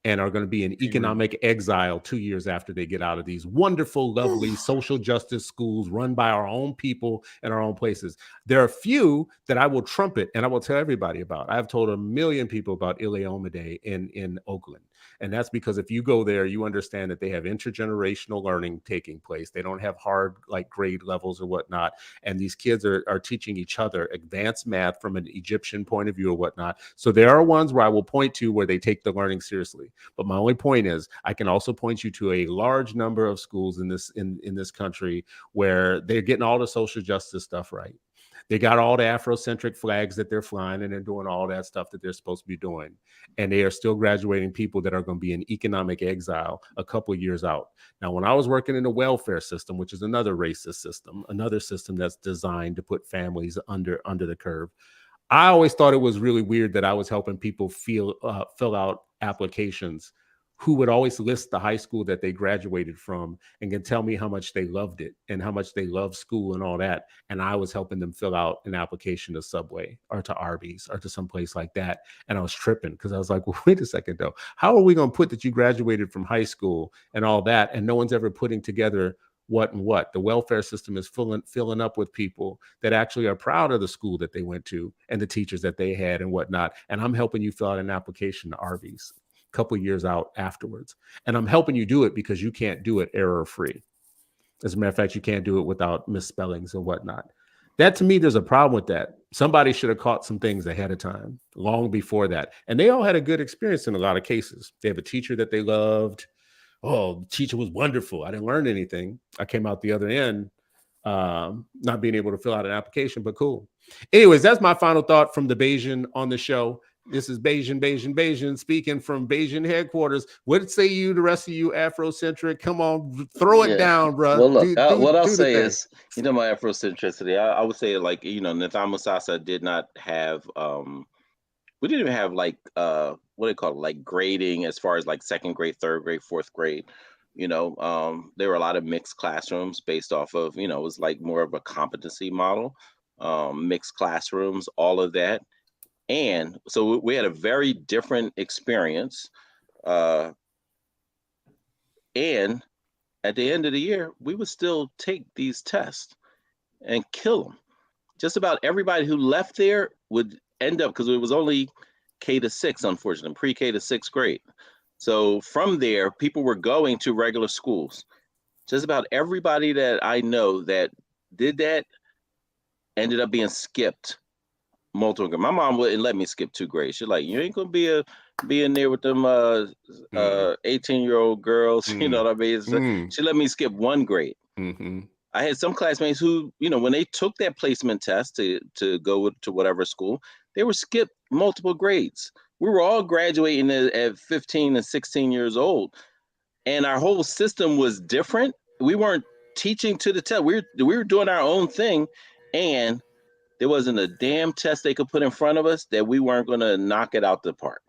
and are going to be in economic exile 2 years after they get out of these wonderful, lovely social justice schools run by our own people in our own places. There are a few that I will trumpet and I will tell everybody about. I've told 1 million people about Ile-Omide in Oakland. And that's because if you go there, you understand that they have intergenerational learning taking place. They don't have hard like grade levels or whatnot. And these kids are teaching each other advanced math from an Egyptian point of view or whatnot. So there are ones where I will point to where they take the learning seriously. But my only point is I can also point you to a large number of schools in this country where they're getting all the social justice stuff right. They got all the Afrocentric flags that they're flying and they're doing all that stuff that they're supposed to be doing. And they are still graduating people that are going to be in economic exile a couple of years out. Now, when I was working in the welfare system, which is another racist system, another system that's designed to put families under the curve, I always thought it was really weird that I was helping people fill out applications who would always list the high school that they graduated from and can tell me how much they loved it and how much they love school and all that. And I was helping them fill out an application to Subway or to Arby's or to some place like that. And I was tripping because I was like, well, wait a second though. How are we going to put that you graduated from high school and all that? And no one's ever putting together what and what. The welfare system is filling up with people that actually are proud of the school that they went to and the teachers that they had and whatnot. And I'm helping you fill out an application to Arby's couple years out afterwards. And I'm helping you do it because you can't do it error-free. As a matter of fact, you can't do it without misspellings and whatnot. That to me, there's a problem with that. Somebody should have caught some things ahead of time, long before that. And they all had a good experience in a lot of cases. They have a teacher that they loved. Oh, the teacher was wonderful. I didn't learn anything. I came out the other end not being able to fill out an application, but cool. Anyways, that's my final thought from the Bayesian on the show. This is Bayesian speaking from Bayesian headquarters. What say you, the rest of you Afrocentric? Come on, throw it down, bro. Well, look, what I'll say is, you know, my Afrocentricity, I would say, like, you know, Nthamu Sasa did not have we didn't even have like what do they call it, like grading as far as like second grade, third grade, fourth grade. There were a lot of mixed classrooms based off of, it was like more of a competency model, mixed classrooms, all of that. And so we had a very different experience. And at the end of the year, we would still take these tests and kill them. Just about everybody who left there would end up, because it was only K to 6, unfortunately, pre-K to 6th grade. So from there, people were going to regular schools. Just about everybody that I know that did that ended up being skipped multiple grades. My mom wouldn't let me skip 2 grades. She's like, you ain't gonna be in there with them 18-year-old girls. You know what I mean? So she let me skip 1 grade. Mm-hmm. I had some classmates who, when they took that placement test to go to whatever school, they were skipped multiple grades. We were all graduating at 15 and 16 years old, and our whole system was different. We weren't teaching to the test. We were doing our own thing, and there wasn't a damn test they could put in front of us that we weren't going to knock it out the park.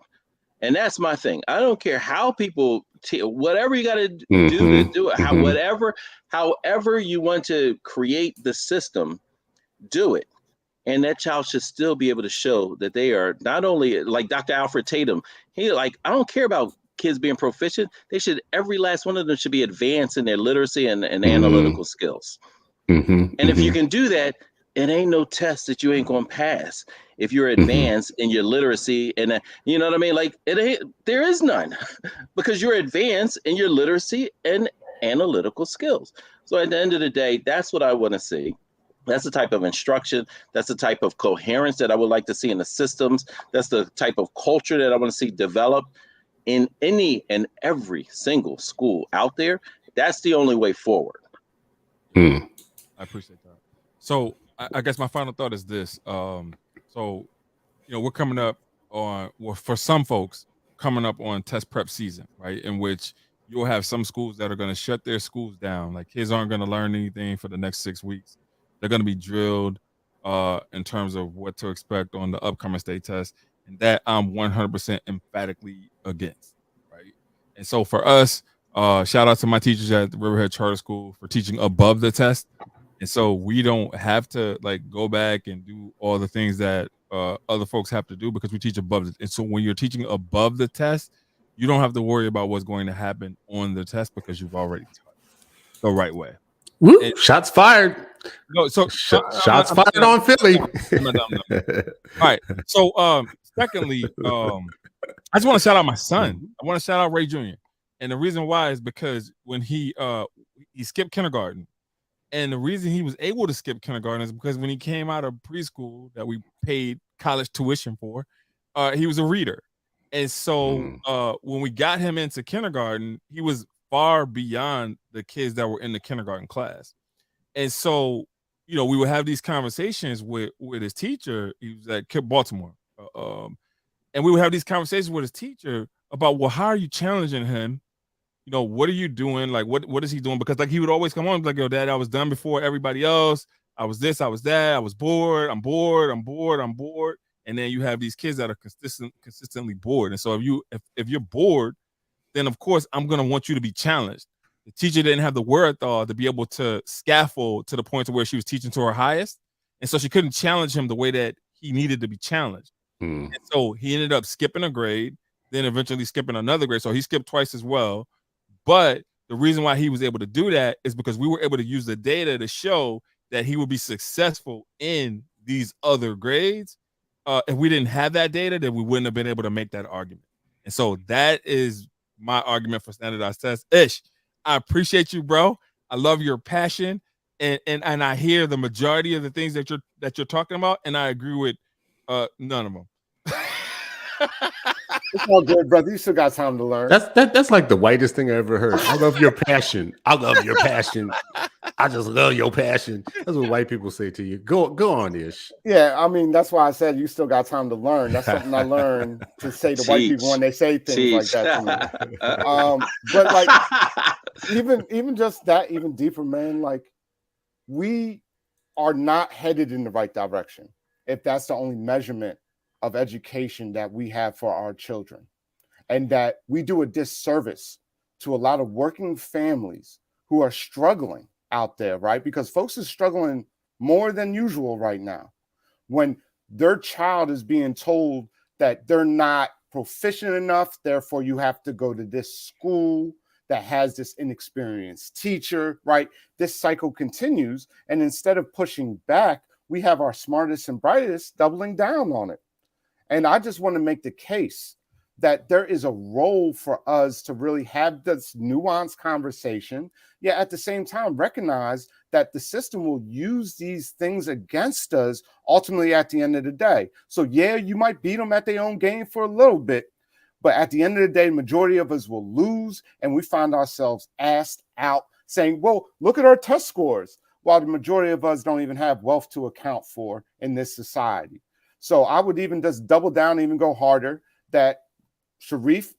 And that's my thing. I don't care how people, whatever you got to do to do it, however you want to create the system, do it. And that child should still be able to show that they are not only like Dr. Alfred Tatum. I don't care about kids being proficient. Every last one of them should be advanced in their literacy and analytical skills. And if you can do that, it ain't no test that you ain't going to pass if you're advanced in your literacy. And you know what I mean? Like there is none because you're advanced in your literacy and analytical skills. So at the end of the day, that's what I want to see. That's the type of instruction. That's the type of coherence that I would like to see in the systems. That's the type of culture that I want to see develop in any and every single school out there. That's the only way forward. I appreciate that. So I guess my final thought is this. We're coming up on, for some folks, coming up on test prep season, right? In which you'll have some schools that are going to shut their schools down. Like kids aren't going to learn anything for the next 6 weeks. They're going to be drilled in terms of what to expect on the upcoming state test. And that I'm 100% emphatically against, right? And so for us, shout out to my teachers at the Riverhead Charter School for teaching above the test. And so we don't have to go back and do all the things that other folks have to do because we teach above it. And so when you're teaching above the test, you don't have to worry about what's going to happen on the test because you've already taught the right way. Woo, shots fired. No, so shots fired on Philly. All right. So secondly, I just want to shout out my son. I want to shout out Ray Jr. And the reason why is because when he skipped kindergarten. And the reason he was able to skip kindergarten is because when he came out of preschool that we paid college tuition for, he was a reader. And so when we got him into kindergarten, he was far beyond the kids that were in the kindergarten class. And so, we would have these conversations with his teacher. He was at Baltimore. And we would have these conversations with his teacher about, well, how are you challenging him? What are you doing? Like, what is he doing? Because he would always come on like, yo, Dad, I was done before everybody else. I was this, I was that. I was bored. I'm bored. And then you have these kids that are consistently bored. And so if you're bored, then of course I'm going to want you to be challenged. The teacher didn't have the wherewithal to be able to scaffold to the point to where she was teaching to her highest. And so she couldn't challenge him the way that he needed to be challenged. And so he ended up skipping a grade, then eventually skipping another grade. So he skipped twice as well. But the reason why he was able to do that is because we were able to use the data to show that he would be successful in these other grades. If we didn't have that data, then we wouldn't have been able to make that argument. And so that is my argument for standardized tests. Ish, I appreciate you, bro. I love your passion, and I hear the majority of the things that you're talking about, and I agree with none of them. It's all good, brother. You still got time to learn. That's like the whitest thing I ever heard. I love your passion. I love your passion. I just love your passion. That's what white people say to you. Go on, Ish. Yeah, I mean, that's why I said you still got time to learn. That's something I learned to say to white people when they say things like that to me. But even just that, even deeper, man, we are not headed in the right direction if that's the only measurement of education that we have for our children, and that we do a disservice to a lot of working families who are struggling out there, right? Because folks are struggling more than usual right now when their child is being told that they're not proficient enough, therefore you have to go to this school that has this inexperienced teacher, right? This cycle continues, and instead of pushing back, we have our smartest and brightest doubling down on it. And I just want to make the case that there is a role for us to really have this nuanced conversation, yet at the same time recognize that the system will use these things against us ultimately at the end of the day. So yeah, you might beat them at their own game for a little bit, but at the end of the day, the majority of us will lose, and we find ourselves asked out saying, well, look at our test scores, while the majority of us don't even have wealth to account for in this society. So I would even just double down, even go harder, that Sharif,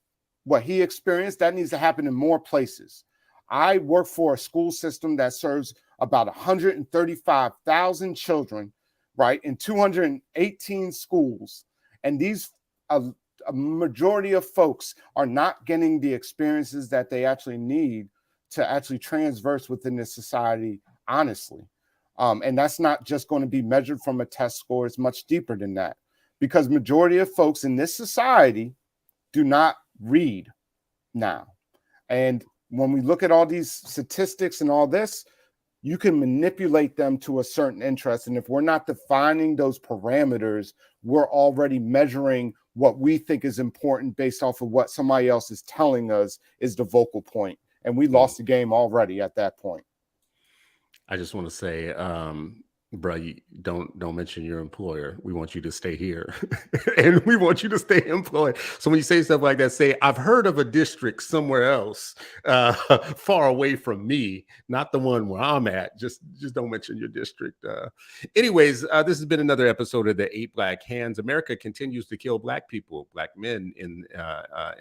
what he experienced, that needs to happen in more places. I work for a school system that serves about 135,000 children, right, in 218 schools. And these, a majority of folks are not getting the experiences that they actually need to actually transverse within this society, honestly. And that's not just going to be measured from a test score. It's much deeper than that, because majority of folks in this society do not read now. And when we look at all these statistics and all this, you can manipulate them to a certain interest. And if we're not defining those parameters, we're already measuring what we think is important based off of what somebody else is telling us is the vocal point. And we lost the game already at that point. I just want to say, bro, you don't mention your employer. We want you to stay here and we want you to stay employed. So when you say stuff like that, say, I've heard of a district somewhere else, far away from me, not the one where I'm at. Just don't mention your district. Anyways, this has been another episode of the 8 Black Hands. America continues to kill Black people, Black men in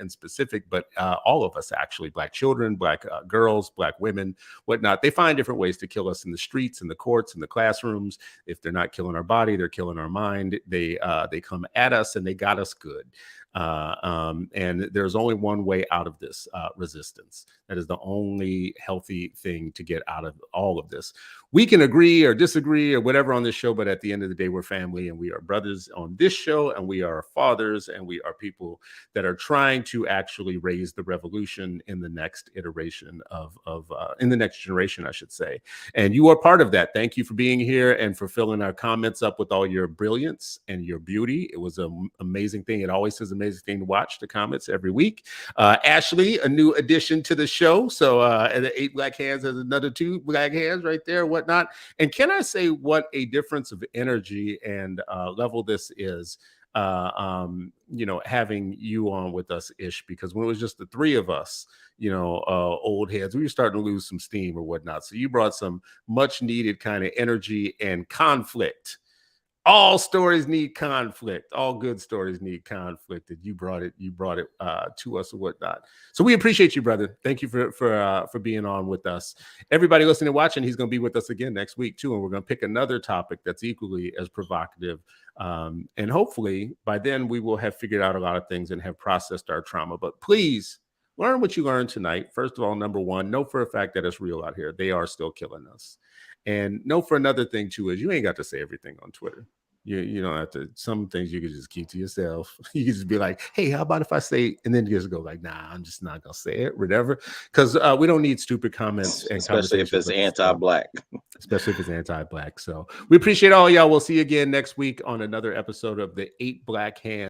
specific, but all of us actually, Black children, Black girls, Black women, whatnot. They find different ways to kill us in the streets, in the courts, in the classroom. If they're not killing our body, they're killing our mind. They come at us, and they got us good. And there's only one way out of this, resistance. That is the only healthy thing to get out of all of this. We can agree or disagree or whatever on this show, but at the end of the day, we're family, and we are brothers on this show, and we are fathers, and we are people that are trying to actually raise the revolution in the next iteration of in the next generation, I should say. And you are part of that. Thank you for being here and for filling our comments up with all your brilliance and your beauty. It was an amazing thing. It always is an amazing thing to watch the comments every week. Ashley, a new addition to the show. So and the 8 Black Hands has another 2 black hands right there, whatnot. And can I say what a difference of energy and level this is? Having you on with us, Ish, because when it was just the 3 of us, old heads, we were starting to lose some steam or whatnot. So you brought some much needed kind of energy and conflict. All stories need conflict. All good stories need conflict. And you brought it to us or whatnot. So we appreciate you, brother. Thank you for being on with us. Everybody listening and watching, he's going to be with us again next week too. And we're going to pick another topic that's equally as provocative. And hopefully by then we will have figured out a lot of things and have processed our trauma. But please learn what you learned tonight. First of all, number one, know for a fact that it's real out here. They are still killing us. And know for another thing too is you ain't got to say everything on Twitter. You don't have to. Some things you can just keep to yourself. You can just be like, hey, how about if I say, and then you just go like, nah, I'm just not gonna say it, whatever. Because we don't need stupid comments, and especially if it's anti-black. Especially if it's anti-black. So we appreciate all y'all. We'll see you again next week on another episode of the 8 Black Hands.